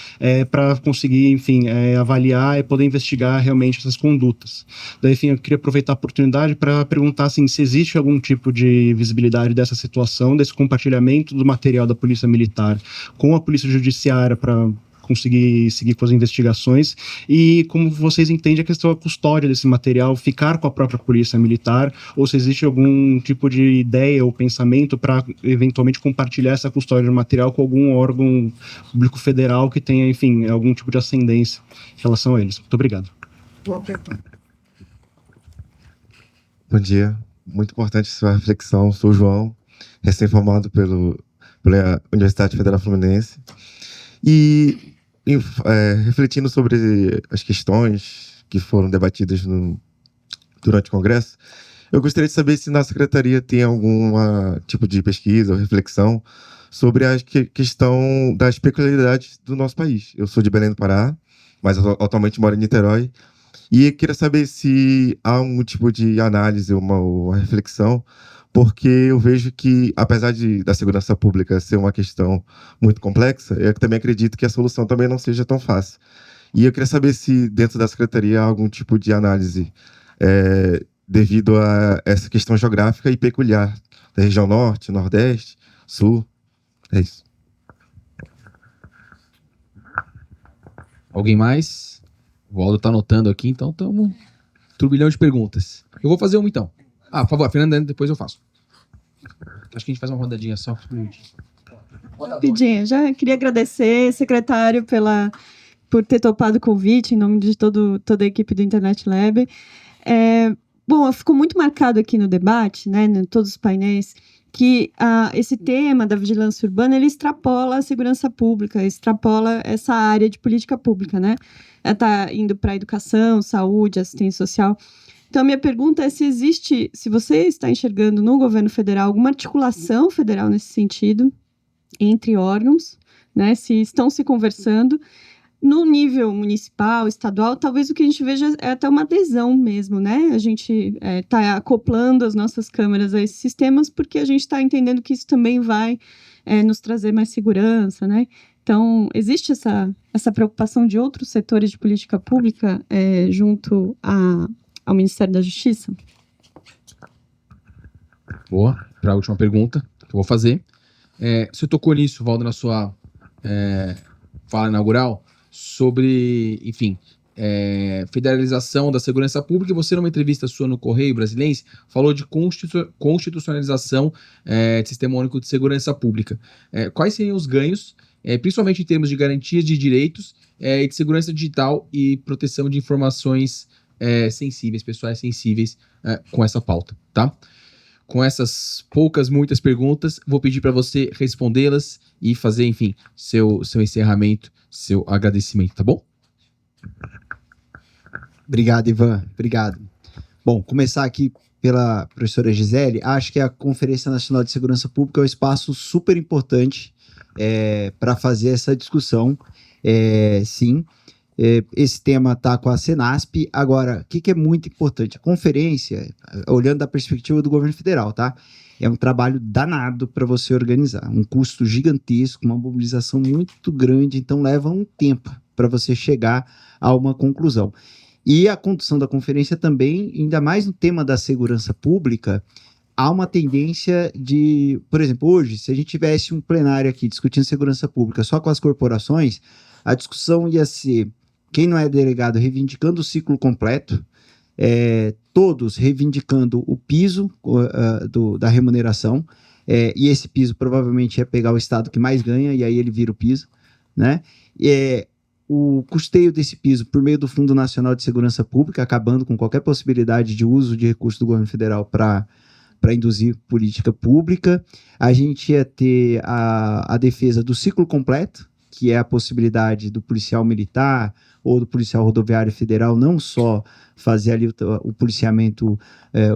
para conseguir, enfim, avaliar e poder investigar realmente essas condutas. Daí, enfim, eu queria aproveitar a oportunidade para perguntar assim, se existe algum tipo de visibilidade dessa situação, desse compartilhamento do material da Polícia Militar com a Polícia Judiciária para conseguir seguir com as investigações, e como vocês entendem a questão da custódia desse material, ficar com a própria polícia militar, ou se existe algum tipo de ideia ou pensamento para eventualmente compartilhar essa custódia do material com algum órgão público federal que tenha, enfim, algum tipo de ascendência em relação a eles. Muito obrigado. Bom dia, muito importante sua reflexão. Sou o João, recém-formado pela Universidade Federal Fluminense, e refletindo sobre as questões que foram debatidas durante o Congresso, eu gostaria de saber se na Secretaria tem algum tipo de pesquisa ou reflexão sobre a questão das peculiaridades do nosso país. Eu sou de Belém do Pará, mas atualmente moro em Niterói, e eu queria saber se há um tipo de análise, uma reflexão, porque eu vejo que, apesar da segurança pública ser uma questão muito complexa, eu também acredito que a solução também não seja tão fácil. E eu queria saber se dentro da Secretaria há algum tipo de análise devido a essa questão geográfica e peculiar da região Norte, Nordeste, Sul. É isso. Alguém mais? O Waldo está anotando aqui, então estamos turbilhão de perguntas. Eu vou fazer uma então. Por favor, Fernanda, depois eu faço. Acho que a gente faz uma rodadinha só. Rapidinho, já queria agradecer, secretário, por ter topado o convite, em nome de toda a equipe do Internet Lab. Bom, ficou muito marcado aqui no debate, né, em todos os painéis, que esse tema da vigilância urbana, ele extrapola a segurança pública, extrapola essa área de política pública, né? Ela está indo para a educação, saúde, assistência social. Então, a minha pergunta é se você está enxergando no governo federal alguma articulação federal nesse sentido, entre órgãos, né? Se estão se conversando. No nível municipal, estadual, talvez o que a gente veja é até uma adesão mesmo, né? A gente está acoplando as nossas câmeras a esses sistemas porque a gente está entendendo que isso também vai nos trazer mais segurança, né? Então, existe essa preocupação de outros setores de política pública junto ao Ministério da Justiça? Boa. Para a última pergunta que eu vou fazer. Você tocou nisso, Valdo, na sua fala inaugural, sobre, enfim, federalização da segurança pública, e você, numa entrevista sua no Correio Brasiliense, falou de constitucionalização de Sistema Único de Segurança Pública. Quais seriam os ganhos, principalmente em termos de garantias de direitos e de segurança digital e proteção de informações sensíveis, pessoais sensíveis, com essa pauta, tá? Com essas muitas perguntas, vou pedir para você respondê-las e fazer, enfim, seu encerramento, seu agradecimento, tá bom? Obrigado, Ivan. Obrigado. Bom, começar aqui pela professora Gisele. Acho que a Conferência Nacional de Segurança Pública é um espaço super importante para fazer essa discussão. Sim, esse tema está com a Senasp. Agora, o que é muito importante? A conferência, olhando da perspectiva do governo federal, tá? É um trabalho danado para você organizar. Um custo gigantesco, uma mobilização muito grande, então leva um tempo para você chegar a uma conclusão. E a condução da conferência também, ainda mais no tema da segurança pública, há uma tendência de, por exemplo, hoje, se a gente tivesse um plenário aqui discutindo segurança pública só com as corporações, a discussão ia ser quem não é delegado reivindicando o ciclo completo, todos reivindicando o piso da remuneração, e esse piso provavelmente ia pegar o estado que mais ganha, e aí ele vira o piso, né? O custeio desse piso por meio do Fundo Nacional de Segurança Pública, acabando com qualquer possibilidade de uso de recursos do governo federal para induzir política pública. A gente ia ter a defesa do ciclo completo, que é a possibilidade do policial militar ou do policial rodoviário federal não só fazer ali o policiamento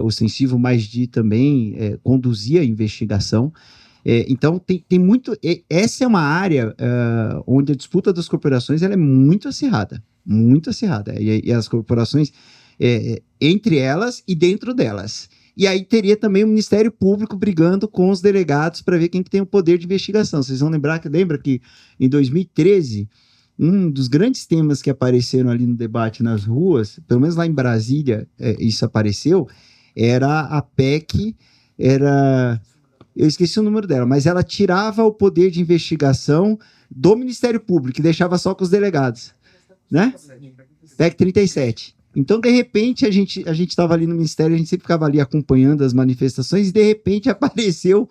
ostensivo, mas de também conduzir a investigação. Então, tem muito... Essa é uma área onde a disputa das corporações ela é muito acirrada. Muito acirrada. E as corporações, entre elas e dentro delas. E aí teria também o Ministério Público brigando com os delegados para ver quem que tem o poder de investigação. Vocês vão lembra que em 2013, um dos grandes temas que apareceram ali no debate nas ruas, pelo menos lá em Brasília isso apareceu, era a PEC, eu esqueci o número dela, mas ela tirava o poder de investigação do Ministério Público e deixava só com os delegados, né? PEC 37. Então, de repente, a gente estava ali no Ministério, a gente sempre ficava ali acompanhando as manifestações e, de repente, apareceu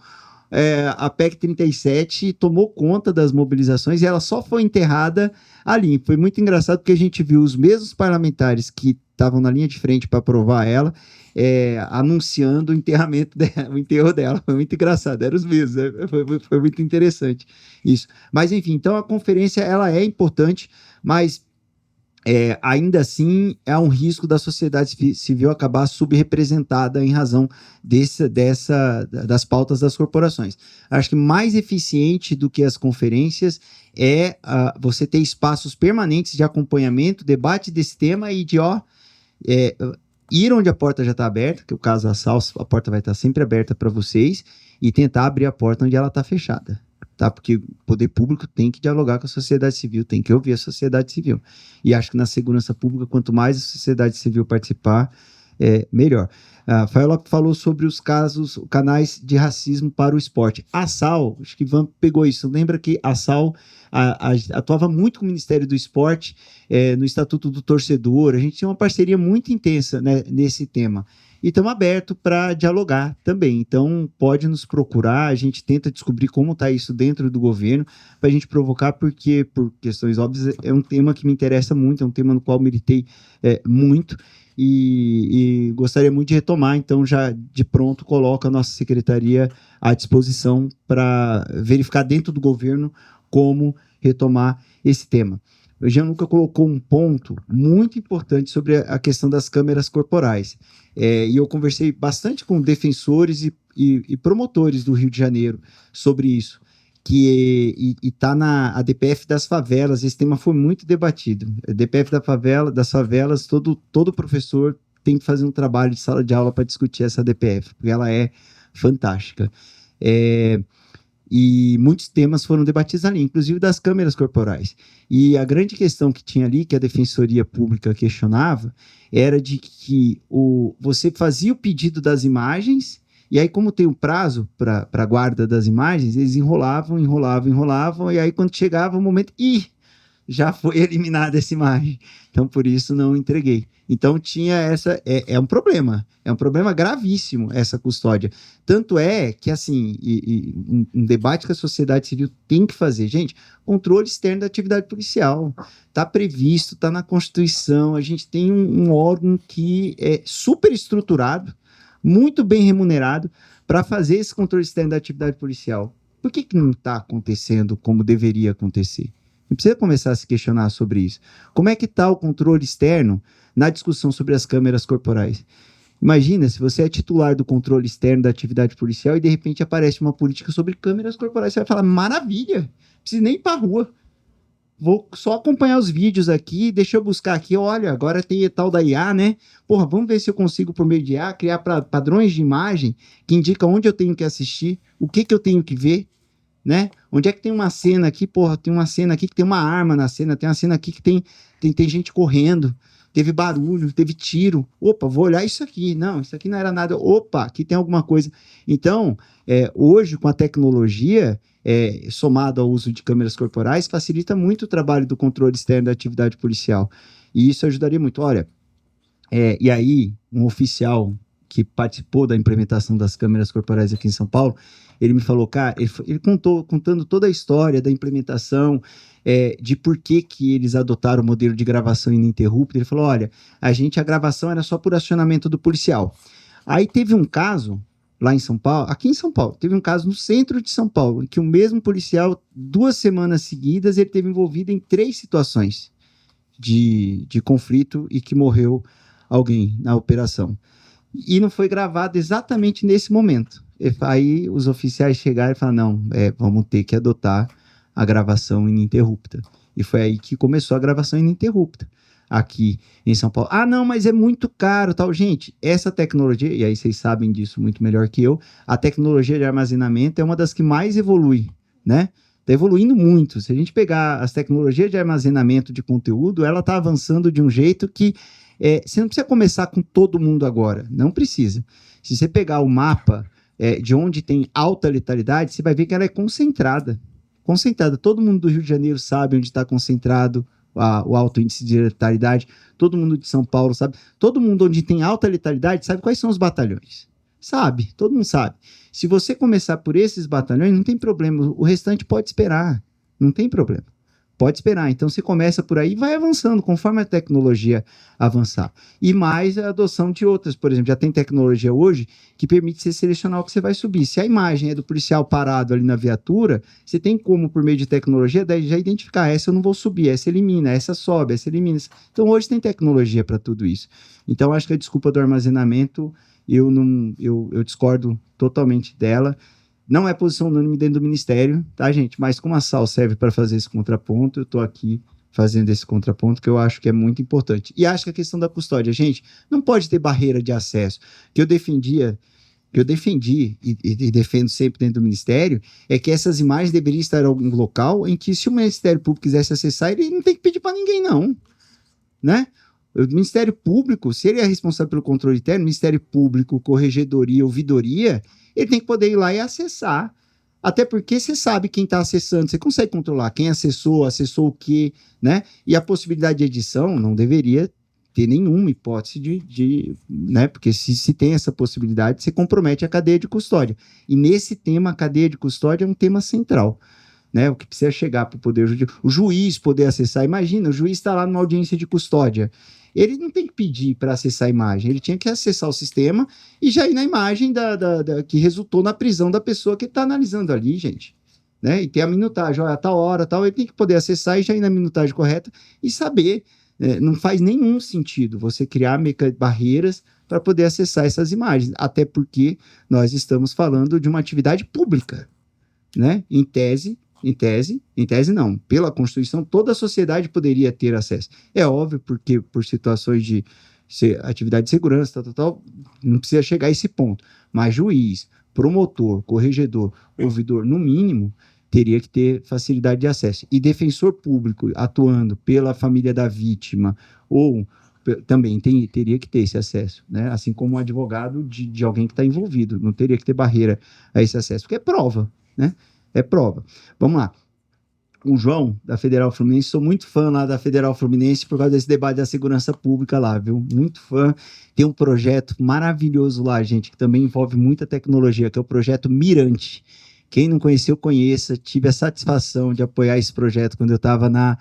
a PEC 37 e tomou conta das mobilizações e ela só foi enterrada ali. Foi muito engraçado porque a gente viu os mesmos parlamentares que estavam na linha de frente para aprovar ela, anunciando o enterro dela. Foi muito engraçado, eram os mesmos, foi muito interessante isso. Mas, enfim, então a conferência ela é importante, mas ainda assim há um risco da sociedade civil acabar subrepresentada em razão das pautas das corporações. Acho que mais eficiente do que as conferências é você ter espaços permanentes de acompanhamento, debate desse tema e de ir onde a porta já está aberta, que é o caso da SAL, a porta vai estar sempre aberta para vocês, e tentar abrir a porta onde ela está fechada. Tá? Porque o poder público tem que dialogar com a sociedade civil, tem que ouvir a sociedade civil. E acho que na segurança pública, quanto mais a sociedade civil participar, melhor. A Faiola falou sobre os canais de racismo para o esporte. A SAL, acho que Ivan pegou isso, lembra que a SAL atuava muito com o Ministério do Esporte, no Estatuto do Torcedor, a gente tinha uma parceria muito intensa, né, nesse tema. E estamos abertos para dialogar também. Então, pode nos procurar, a gente tenta descobrir como está isso dentro do governo, para a gente provocar, porque, por questões óbvias, é um tema que me interessa muito, é um tema no qual militei muito, e gostaria muito de retomar. Então, já de pronto, coloco a nossa secretaria à disposição para verificar dentro do governo como retomar esse tema. O Gianluca colocou um ponto muito importante sobre a questão das câmeras corporais. E eu conversei bastante com defensores e promotores do Rio de Janeiro sobre isso, que está na DPF das favelas. Esse tema foi muito debatido. A DPF das favelas, todo professor tem que fazer um trabalho de sala de aula para discutir essa DPF, porque ela é fantástica. E muitos temas foram debatidos ali, inclusive das câmeras corporais. E a grande questão que tinha ali, que a Defensoria Pública questionava, era de que você fazia o pedido das imagens, e aí, como tem um prazo para a guarda das imagens, eles enrolavam, e aí quando chegava o momento, já foi eliminada essa imagem. Então, por isso, não entreguei. Então, tinha essa... É um problema gravíssimo, essa custódia. Tanto é que, assim, um debate que a sociedade civil tem que fazer. Gente, controle externo da atividade policial. Está previsto, está na Constituição. A gente tem um órgão que é super estruturado, muito bem remunerado, para fazer esse controle externo da atividade policial. Por que não está acontecendo como deveria acontecer? Não precisa começar a se questionar sobre isso. Como é que está o controle externo na discussão sobre as câmeras corporais? Imagina se você é titular do controle externo da atividade policial e de repente aparece uma política sobre câmeras corporais. Você vai falar, maravilha, não precisa nem ir para a rua. Vou só acompanhar os vídeos aqui, deixa eu buscar aqui, olha, agora tem a tal da IA, né? Porra, vamos ver se eu consigo, por meio de IA, criar padrões de imagem que indicam onde eu tenho que assistir, o que eu tenho que ver, né? Onde é que tem uma cena aqui, porra, tem uma cena aqui que tem uma arma na cena, tem uma cena aqui que tem gente correndo, teve barulho, teve tiro. Opa, vou olhar isso aqui. Não, isso aqui não era nada. Opa, aqui tem alguma coisa. Então, hoje, com a tecnologia, somado ao uso de câmeras corporais, facilita muito o trabalho do controle externo da atividade policial. E isso ajudaria muito. Olha, e aí, um oficial que participou da implementação das câmeras corporais aqui em São Paulo, ele me falou, cara, ele contando toda a história da implementação, de por que eles adotaram o modelo de gravação ininterrupta. Ele falou, olha, a gravação era só por acionamento do policial. Aí teve um caso lá em São Paulo, aqui em São Paulo, teve um caso no centro de São Paulo, em que o mesmo policial, 2 semanas seguidas, ele teve envolvido em 3 situações de conflito e que morreu alguém na operação. E não foi gravado exatamente nesse momento. Aí os oficiais chegaram e falaram, não, vamos ter que adotar a gravação ininterrupta. E foi aí que começou a gravação ininterrupta, aqui em São Paulo. Ah, não, mas é muito caro, tal. Gente, essa tecnologia, e aí vocês sabem disso muito melhor que eu, a tecnologia de armazenamento é uma das que mais evolui, né? Está evoluindo muito. Se a gente pegar as tecnologias de armazenamento de conteúdo, ela está avançando de um jeito que você não precisa começar com todo mundo agora. Não precisa. Se você pegar o mapa de onde tem alta letalidade, você vai ver que ela é concentrada. Concentrada. Todo mundo do Rio de Janeiro sabe onde está concentrado o alto índice de letalidade. Todo mundo de São Paulo sabe. Todo mundo onde tem alta letalidade sabe quais são os batalhões. Sabe. Todo mundo sabe. Se você começar por esses batalhões, não tem problema. O restante pode esperar. Não tem problema. Pode esperar. Então, você começa por aí e vai avançando, conforme a tecnologia avançar. E mais a adoção de outras. Por exemplo, já tem tecnologia hoje que permite você selecionar o que você vai subir. Se a imagem é do policial parado ali na viatura, você tem como, por meio de tecnologia, daí já identificar, essa eu não vou subir, essa elimina, essa sobe, essa elimina. Então, hoje tem tecnologia para tudo isso. Então, acho que a desculpa do armazenamento, eu discordo totalmente dela. Não é posição unânime dentro do Ministério, tá, gente? Mas como a SAL serve para fazer esse contraponto, eu estou aqui fazendo esse contraponto, que eu acho que é muito importante. E acho que a questão da custódia, gente, não pode ter barreira de acesso. Que eu defendi e defendo sempre dentro do Ministério, é que essas imagens deveriam estar em algum local em que, se o Ministério Público quisesse acessar, ele não tem que pedir para ninguém, não. Né? O Ministério Público, se ele é responsável pelo controle interno, Ministério Público, Corregedoria, Ouvidoria, ele tem que poder ir lá e acessar. Até porque você sabe quem está acessando, você consegue controlar quem acessou o quê, né? E a possibilidade de edição não deveria ter nenhuma hipótese né? Porque se tem essa possibilidade, você compromete a cadeia de custódia. E nesse tema, a cadeia de custódia é um tema central. Né, o que precisa chegar para o Poder Judiciário, o juiz poder acessar. Imagina, o juiz está lá numa audiência de custódia, ele não tem que pedir para acessar a imagem, ele tinha que acessar o sistema e já ir na imagem que resultou na prisão da pessoa que está analisando ali, gente. Né? E ter a minutagem, olha, a tal hora, tal, ele tem que poder acessar e já ir na minutagem correta e saber. Não faz nenhum sentido você criar barreiras para poder acessar essas imagens, até porque nós estamos falando de uma atividade pública. Né? Em tese não, pela Constituição, toda a sociedade poderia ter acesso. É óbvio, porque por situações de atividade de segurança, tal, não precisa chegar a esse ponto. Mas juiz, promotor, corregedor, ouvidor, no mínimo, teria que ter facilidade de acesso. E defensor público atuando pela família da vítima, ou também teria que ter esse acesso, né? Assim como um advogado de alguém que está envolvido, não teria que ter barreira a esse acesso, porque é prova, né? É prova. Vamos lá. o João, da Federal Fluminense, sou muito fã lá da Federal Fluminense por causa desse debate da segurança pública lá, viu? Muito fã. Tem um projeto maravilhoso lá, gente, que também envolve muita tecnologia, que é o projeto Mirante. Quem não conheceu, conheça. Tive a satisfação de apoiar esse projeto quando eu estava na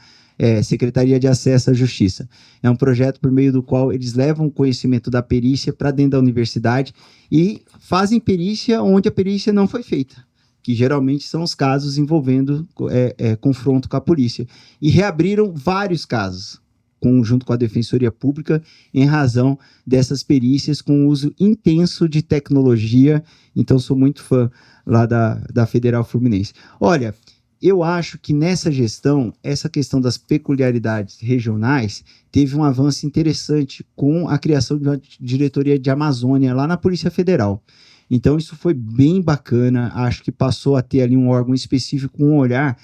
Secretaria de Acesso à Justiça. É um projeto por meio do qual eles levam o conhecimento da perícia para dentro da universidade e fazem perícia onde a perícia não foi feita, que geralmente são os casos envolvendo confronto com a polícia. E reabriram vários casos, junto com a Defensoria Pública, em razão dessas perícias com uso intenso de tecnologia. Então, sou muito fã lá da Federal Fluminense. Olha, eu acho que nessa gestão, essa questão das peculiaridades regionais teve um avanço interessante com a criação de uma diretoria de Amazônia lá na Polícia Federal. Então, isso foi bem bacana, acho que passou a ter ali um órgão específico com um olhar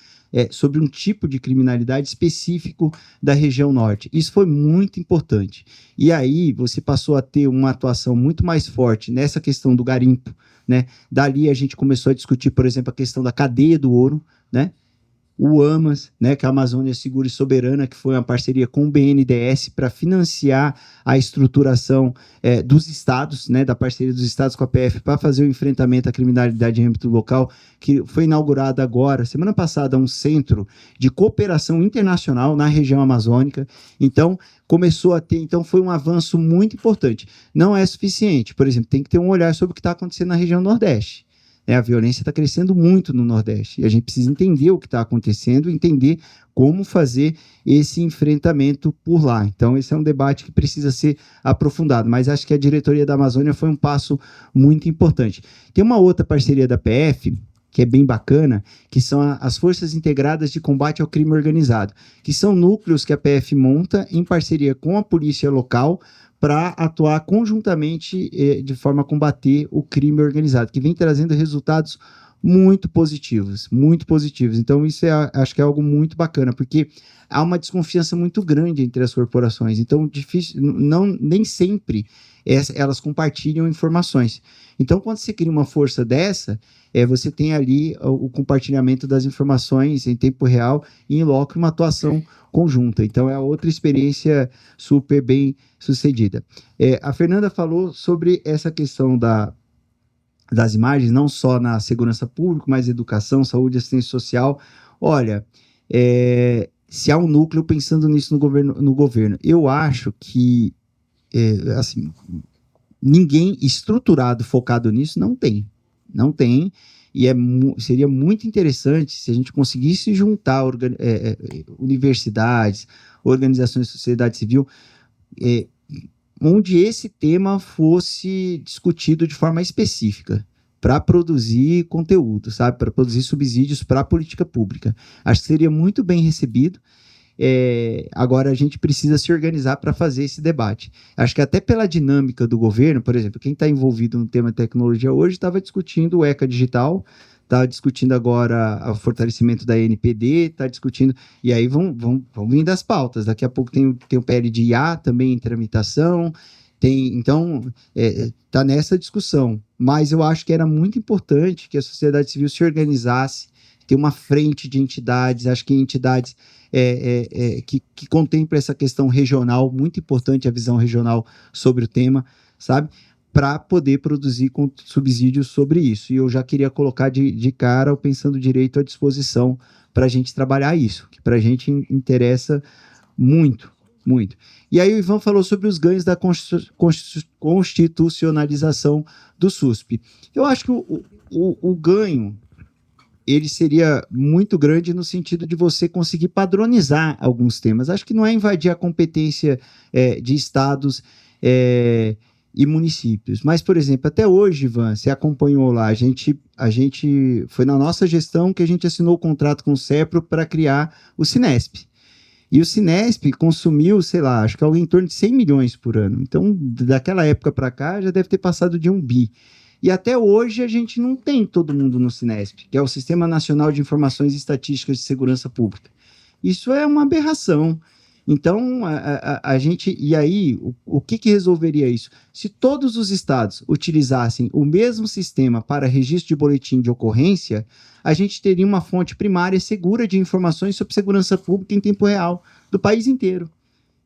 sobre um tipo de criminalidade específico da região norte. Isso foi muito importante. E aí, você passou a ter uma atuação muito mais forte nessa questão do garimpo, né? Dali, a gente começou a discutir, por exemplo, a questão da cadeia do ouro, né? O AMAS, né, que é a Amazônia Segura e Soberana, que foi uma parceria com o BNDES para financiar a estruturação dos estados, né, da parceria dos estados com a PF para fazer o enfrentamento à criminalidade em âmbito local, que foi inaugurado agora, semana passada, um centro de cooperação internacional na região amazônica. Então, começou a ter, então foi um avanço muito importante. Não é suficiente, por exemplo, tem que ter um olhar sobre o que está acontecendo na região Nordeste. A violência está crescendo muito no Nordeste e a gente precisa entender o que está acontecendo, entender como fazer esse enfrentamento por lá. Então, esse é um debate que precisa ser aprofundado, mas acho que a diretoria da Amazônia foi um passo muito importante. Tem uma outra parceria da PF, que é bem bacana, que são as Forças Integradas de Combate ao Crime Organizado, que são núcleos que a PF monta em parceria com a polícia local para atuar conjuntamente de forma a combater o crime organizado, que vem trazendo resultados muito positivos, muito positivos. Então, isso acho que é algo muito bacana, porque há uma desconfiança muito grande entre as corporações. Então, nem sempre elas compartilham informações. Então, quando você cria uma força dessa, você tem ali o compartilhamento das informações em tempo real e em loco uma atuação conjunta. Então, é outra experiência super bem sucedida. A Fernanda falou sobre essa questão das imagens, não só na segurança pública, mas educação, saúde, assistência social. Olha, se há um núcleo pensando nisso no governo, eu acho que assim, ninguém estruturado, focado nisso, não tem, e seria muito interessante se a gente conseguisse juntar universidades, organizações de sociedade civil, onde esse tema fosse discutido de forma específica, para produzir conteúdo, sabe? Para produzir subsídios para a política pública. Acho que seria muito bem recebido. Agora a gente precisa se organizar para fazer esse debate. Acho que até pela dinâmica do governo, por exemplo, quem está envolvido no tema tecnologia hoje estava discutindo o ECA Digital, está discutindo agora o fortalecimento da NPD, está discutindo, e aí vão vindo as pautas. Daqui a pouco tem o PL de IA também em tramitação, então está nessa discussão. Mas eu acho que era muito importante que a sociedade civil se organizasse, ter uma frente de entidades, acho que entidades que contemplam essa questão regional, muito importante a visão regional sobre o tema, sabe? Para poder produzir subsídios sobre isso. E eu já queria colocar de cara o Pensando Direito à disposição para a gente trabalhar isso, que para a gente interessa muito, muito. E aí o Ivan falou sobre os ganhos da constitucionalização do SUSP. Eu acho que o ganho ele seria muito grande no sentido de você conseguir padronizar alguns temas. Acho que não é invadir a competência de estados e municípios. Mas, por exemplo, até hoje, Ivan, você acompanhou lá, a gente foi na nossa gestão que a gente assinou o contrato com o CEPRO para criar o Cinesp. E o Cinesp consumiu, sei lá, acho que algo em torno de 100 milhões por ano. Então, daquela época para cá, já deve ter passado de 1 bi. E até hoje a gente não tem todo mundo no Cinesp, que é o Sistema Nacional de Informações e Estatísticas de Segurança Pública. Isso é uma aberração. Então, a gente... E aí, o que resolveria isso? Se todos os estados utilizassem o mesmo sistema para registro de boletim de ocorrência, a gente teria uma fonte primária segura de informações sobre segurança pública em tempo real do país inteiro.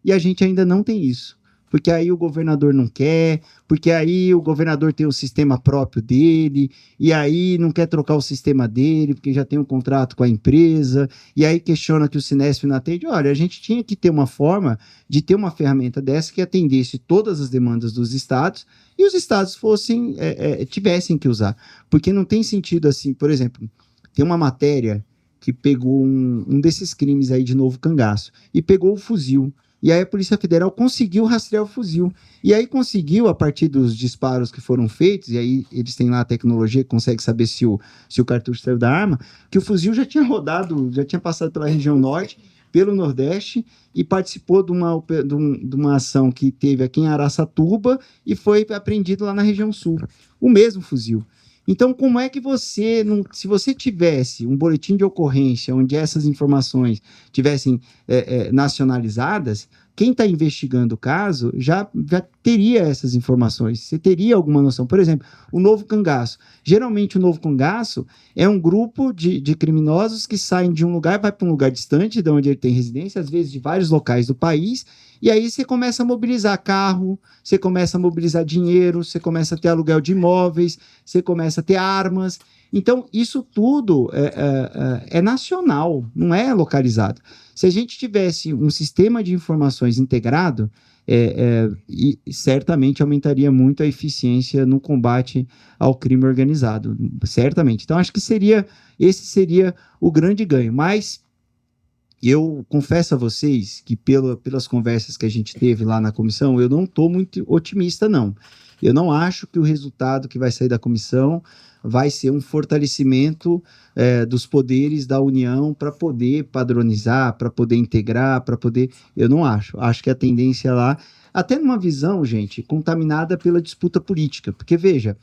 E a gente ainda não tem isso. Porque aí o governador não quer, porque aí o governador tem o sistema próprio dele, e aí não quer trocar o sistema dele, porque já tem um contrato com a empresa, e aí questiona que o Cinesp não atende. Olha, a gente tinha que ter uma forma de ter uma ferramenta dessa que atendesse todas as demandas dos estados, e os estados tivessem que usar. Porque não tem sentido assim, por exemplo, tem uma matéria que pegou um desses crimes aí de Novo Cangaço, e pegou o fuzil. E aí a Polícia Federal conseguiu rastrear o fuzil. E aí conseguiu, a partir dos disparos que foram feitos, e aí eles têm lá a tecnologia que consegue saber se o cartucho saiu da arma, que o fuzil já tinha rodado, já tinha passado pela região norte, pelo nordeste, e participou de uma ação que teve aqui em Araçatuba e foi apreendido lá na região sul. O mesmo fuzil. Então, como é que você, se você tivesse um boletim de ocorrência onde essas informações tivessem nacionalizadas, quem está investigando o caso já teria essas informações, você teria alguma noção. Por exemplo, o Novo Cangaço. Geralmente, o Novo Cangaço é um grupo de criminosos que saem de um lugar, vai para um lugar distante de onde ele tem residência, às vezes de vários locais do país, e aí você começa a mobilizar carro, você começa a mobilizar dinheiro, você começa a ter aluguel de imóveis, você começa a ter armas. Então, isso tudo é nacional, não é localizado. Se a gente tivesse um sistema de informações integrado, certamente aumentaria muito a eficiência no combate ao crime organizado, certamente. Então, acho que esse seria o grande ganho. Mas eu confesso a vocês que pelas conversas que a gente teve lá na comissão, eu não estou muito otimista, não. Eu não acho que o resultado que vai sair da comissão vai ser um fortalecimento dos poderes da União para poder padronizar, para poder integrar, para poder... Eu não acho. Acho que a tendência lá, até numa visão, gente, contaminada pela disputa política. Porque, veja,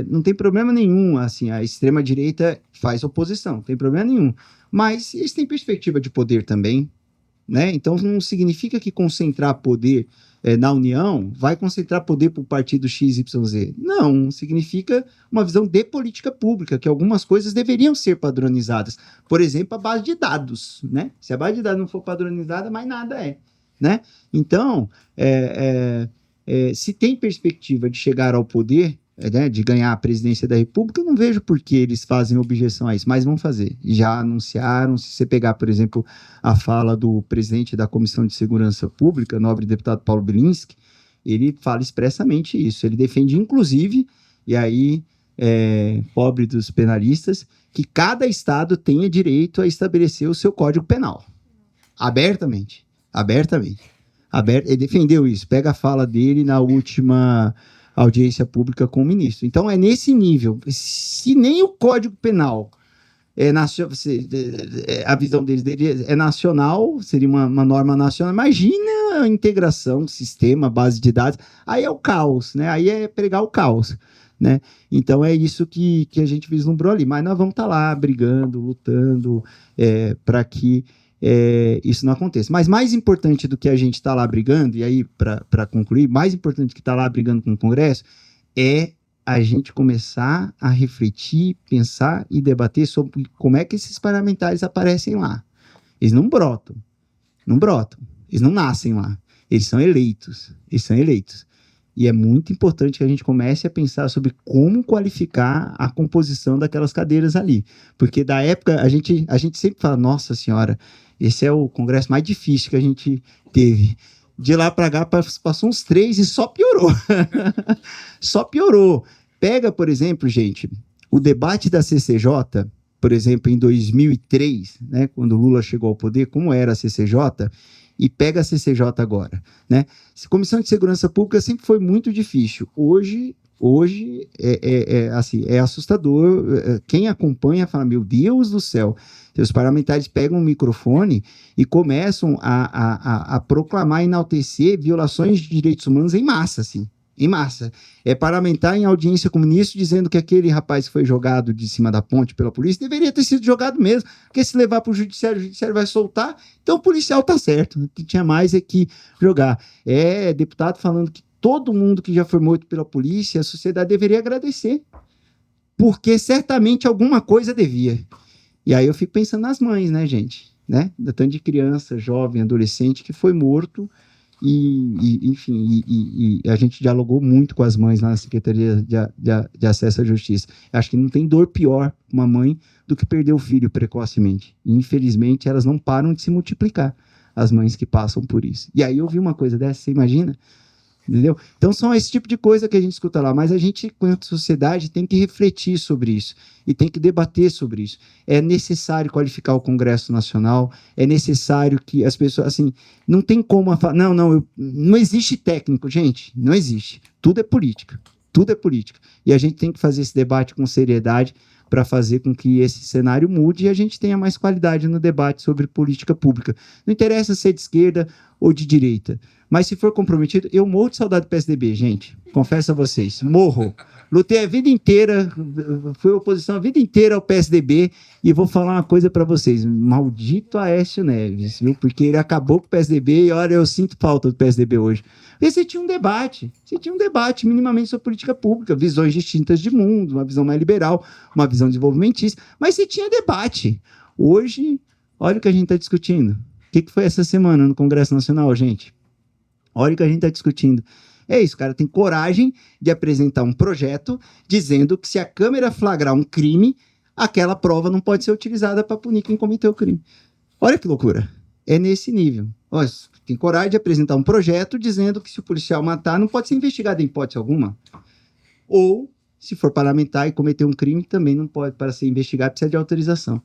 não tem problema nenhum, assim, a extrema-direita faz oposição, não tem problema nenhum. Mas eles têm perspectiva de poder também, né? Então não significa que concentrar poder na União vai concentrar poder para o partido XYZ. Não, significa uma visão de política pública, que algumas coisas deveriam ser padronizadas. Por exemplo, a base de dados, né? Se a base de dados não for padronizada, mais nada é, né? Então, se tem perspectiva de chegar ao poder, de ganhar a presidência da República, eu não vejo por que eles fazem objeção a isso, mas vão fazer. Já anunciaram, se você pegar, por exemplo, a fala do presidente da Comissão de Segurança Pública, nobre deputado Paulo Bilinski, ele fala expressamente isso. Ele defende, inclusive, e aí, pobre dos penalistas, que cada estado tenha direito a estabelecer o seu código penal. Abertamente. Ele defendeu isso. Pega a fala dele na última audiência pública com o ministro. Então, é nesse nível. Se nem o Código Penal a visão dele é nacional, seria uma norma nacional, imagina a integração, sistema, base de dados, aí é o caos, né? Aí é pregar o caos, né? Então, é isso que a gente vislumbrou ali. Mas nós vamos estar lá brigando, lutando para que isso não aconteça. Mas mais importante do que a gente estar lá brigando, e aí, para concluir, mais importante do que estar lá brigando com o Congresso, é a gente começar a refletir, pensar e debater sobre como é que esses parlamentares aparecem lá. Eles não brotam, eles não nascem lá, eles são eleitos. E é muito importante que a gente comece a pensar sobre como qualificar a composição daquelas cadeiras ali. Porque da época, a gente sempre fala, nossa senhora, esse é o congresso mais difícil que a gente teve. De lá para cá, passou uns 3 e só piorou. Só piorou. Pega, por exemplo, gente, o debate da CCJ, por exemplo, em 2003, né, quando o Lula chegou ao poder, como era a CCJ, e pega a CCJ agora, né? Comissão de Segurança Pública sempre foi muito difícil. Hoje é assustador. Quem acompanha fala, meu Deus do céu, os parlamentares pegam um microfone e começam a proclamar, enaltecer violações de direitos humanos em massa, assim, em massa. É parlamentar em audiência com o ministro dizendo que aquele rapaz que foi jogado de cima da ponte pela polícia deveria ter sido jogado mesmo, porque se levar para o judiciário vai soltar, então o policial tá certo, o que tinha mais é que jogar. É deputado falando que todo mundo que já foi morto pela polícia, a sociedade deveria agradecer, porque certamente alguma coisa devia. E aí eu fico pensando nas mães, né, gente? Né? Da tanto de criança, jovem, adolescente que foi morto. Enfim, a gente dialogou muito com as mães lá na Secretaria de Acesso à Justiça. Acho que não tem dor pior para uma mãe do que perder o filho precocemente. E, infelizmente, elas não param de se multiplicar, as mães que passam por isso. E aí eu vi uma coisa dessa, você imagina? Entendeu? Então são esse tipo de coisa que a gente escuta lá, mas a gente, enquanto sociedade, tem que refletir sobre isso e tem que debater sobre isso. É necessário qualificar o Congresso Nacional, é necessário que as pessoas, assim, não tem como não existe técnico, gente, não existe. Tudo é política, tudo é política. E a gente tem que fazer esse debate com seriedade para fazer com que esse cenário mude e a gente tenha mais qualidade no debate sobre política pública. Não interessa ser de esquerda ou de direita, mas se for comprometido, eu morro de saudade do PSDB, gente, confesso a vocês, morro. Lutei a vida inteira, fui oposição a vida inteira ao PSDB e vou falar uma coisa para vocês, maldito Aécio Neves, viu? Porque ele acabou com o PSDB e olha, eu sinto falta do PSDB hoje. Porque você tinha um debate minimamente sobre política pública, visões distintas de mundo, uma visão mais liberal, uma visão desenvolvimentista, mas você tinha debate. Hoje, olha o que a gente está discutindo. O que foi essa semana no Congresso Nacional, gente? Olha o que a gente está discutindo. É isso, cara, tem coragem de apresentar um projeto dizendo que se a câmera flagrar um crime, aquela prova não pode ser utilizada para punir quem cometeu o crime. Olha que loucura. É nesse nível. Olha, tem coragem de apresentar um projeto dizendo que se o policial matar, não pode ser investigado em hipótese alguma. Ou, se for parlamentar e cometer um crime, também não pode, para ser investigado, precisa de autorização.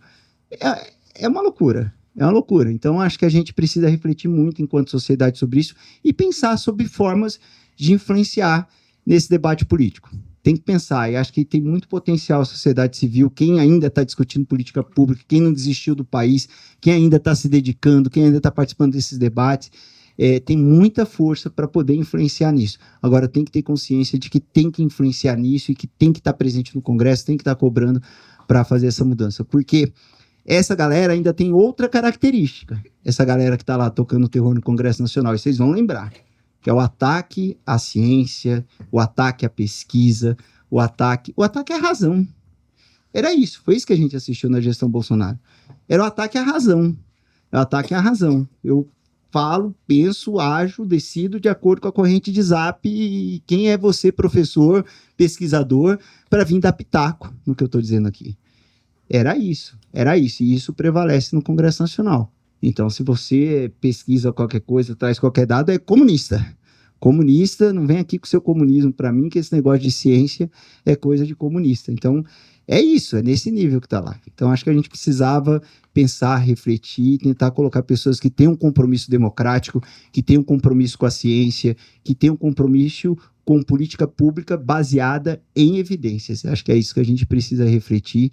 É uma loucura. É uma loucura. Então, acho que a gente precisa refletir muito enquanto sociedade sobre isso e pensar sobre formas de influenciar nesse debate político. Tem que pensar, e acho que tem muito potencial a sociedade civil, quem ainda está discutindo política pública, quem não desistiu do país, quem ainda está se dedicando, quem ainda está participando desses debates, tem muita força para poder influenciar nisso. Agora, tem que ter consciência de que tem que influenciar nisso e que tem que estar presente no Congresso, tem que estar cobrando para fazer essa mudança, porque essa galera ainda tem outra característica, essa galera que está lá tocando terror no Congresso Nacional, e vocês vão lembrar, que é o ataque à ciência, o ataque à pesquisa, o ataque à razão. Era isso, foi isso que a gente assistiu na gestão Bolsonaro. Era o ataque à razão. É o ataque à razão. Eu falo, penso, ajo, decido de acordo com a corrente de Zap e quem é você, professor, pesquisador, para vir dar pitaco no que eu estou dizendo aqui. Era isso, e isso prevalece no Congresso Nacional. Então, se você pesquisa qualquer coisa, traz qualquer dado, é comunista. Comunista, não vem aqui com o seu comunismo para mim, que esse negócio de ciência é coisa de comunista. Então, é isso, é nesse nível que está lá. Então, acho que a gente precisava pensar, refletir, tentar colocar pessoas que têm um compromisso democrático, que têm um compromisso com a ciência, que têm um compromisso com política pública baseada em evidências. Acho que é isso que a gente precisa refletir,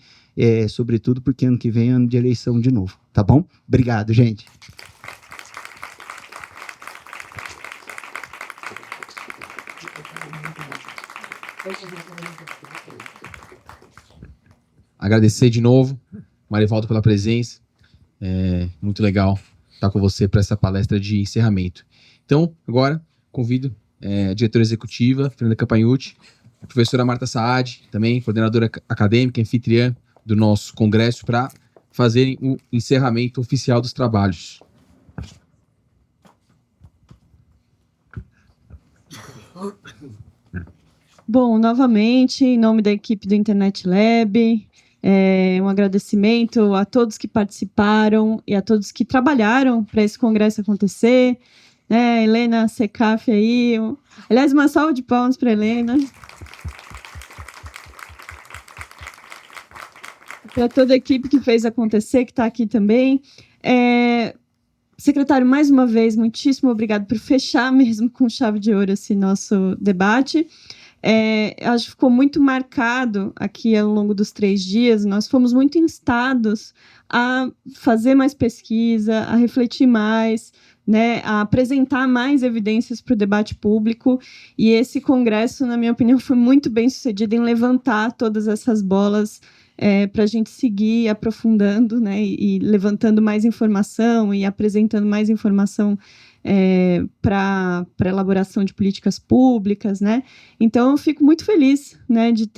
sobretudo porque ano que vem é ano de eleição de novo, tá bom? Obrigado, gente. Agradecer de novo, Marivaldo, pela presença. Muito legal estar com você para essa palestra de encerramento. Então, agora, convido a diretora executiva, Fernanda Campagnucci, a professora Marta Saad, também coordenadora acadêmica, anfitriã do nosso congresso, para fazerem o encerramento oficial dos trabalhos. Bom, novamente, em nome da equipe do Internet Lab, um agradecimento a todos que participaram e a todos que trabalharam para esse congresso acontecer. Helena Secaf aí. Aliás, uma salva de palmas para a Helena. Para toda a equipe que fez acontecer, que está aqui também. Secretário, mais uma vez, muitíssimo obrigado por fechar mesmo com chave de ouro esse nosso debate. Acho que ficou muito marcado aqui ao longo dos 3 dias. Nós fomos muito instados a fazer mais pesquisa, a refletir mais, né, a apresentar mais evidências para o debate público, e esse congresso, na minha opinião, foi muito bem sucedido em levantar todas essas bolas para a gente seguir aprofundando, né, e levantando mais informação e apresentando mais informação para elaboração de políticas públicas, né? Então, eu fico muito feliz, né, de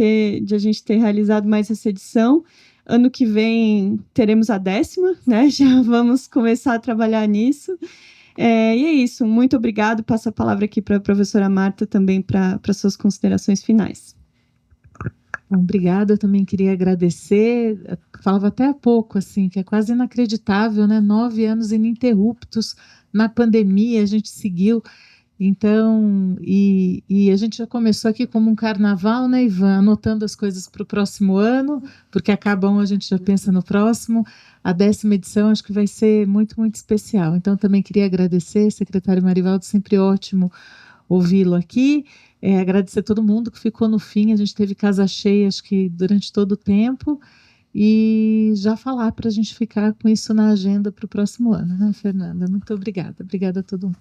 a gente ter realizado mais essa edição. Ano que vem teremos a 10ª, né? Já vamos começar a trabalhar nisso. E é isso. Muito obrigado. Passo a palavra aqui para a professora Marta também para suas considerações finais. Bom, obrigada, eu também queria agradecer. Eu falava até há pouco, assim, que é quase inacreditável, né? 9 anos ininterruptos na pandemia, a gente seguiu. Então, e a gente já começou aqui como um carnaval, né, Ivan? Anotando as coisas para o próximo ano, porque acaba um, a gente já pensa no próximo. A 10ª edição acho que vai ser muito, muito especial. Então, também queria agradecer, secretário Marivaldo, sempre ótimo ouvi-lo aqui. Agradecer a todo mundo que ficou no fim, a gente teve casa cheia, acho que durante todo o tempo, e já falar para a gente ficar com isso na agenda para o próximo ano, né, Fernanda? Muito obrigada. Obrigada a todo mundo.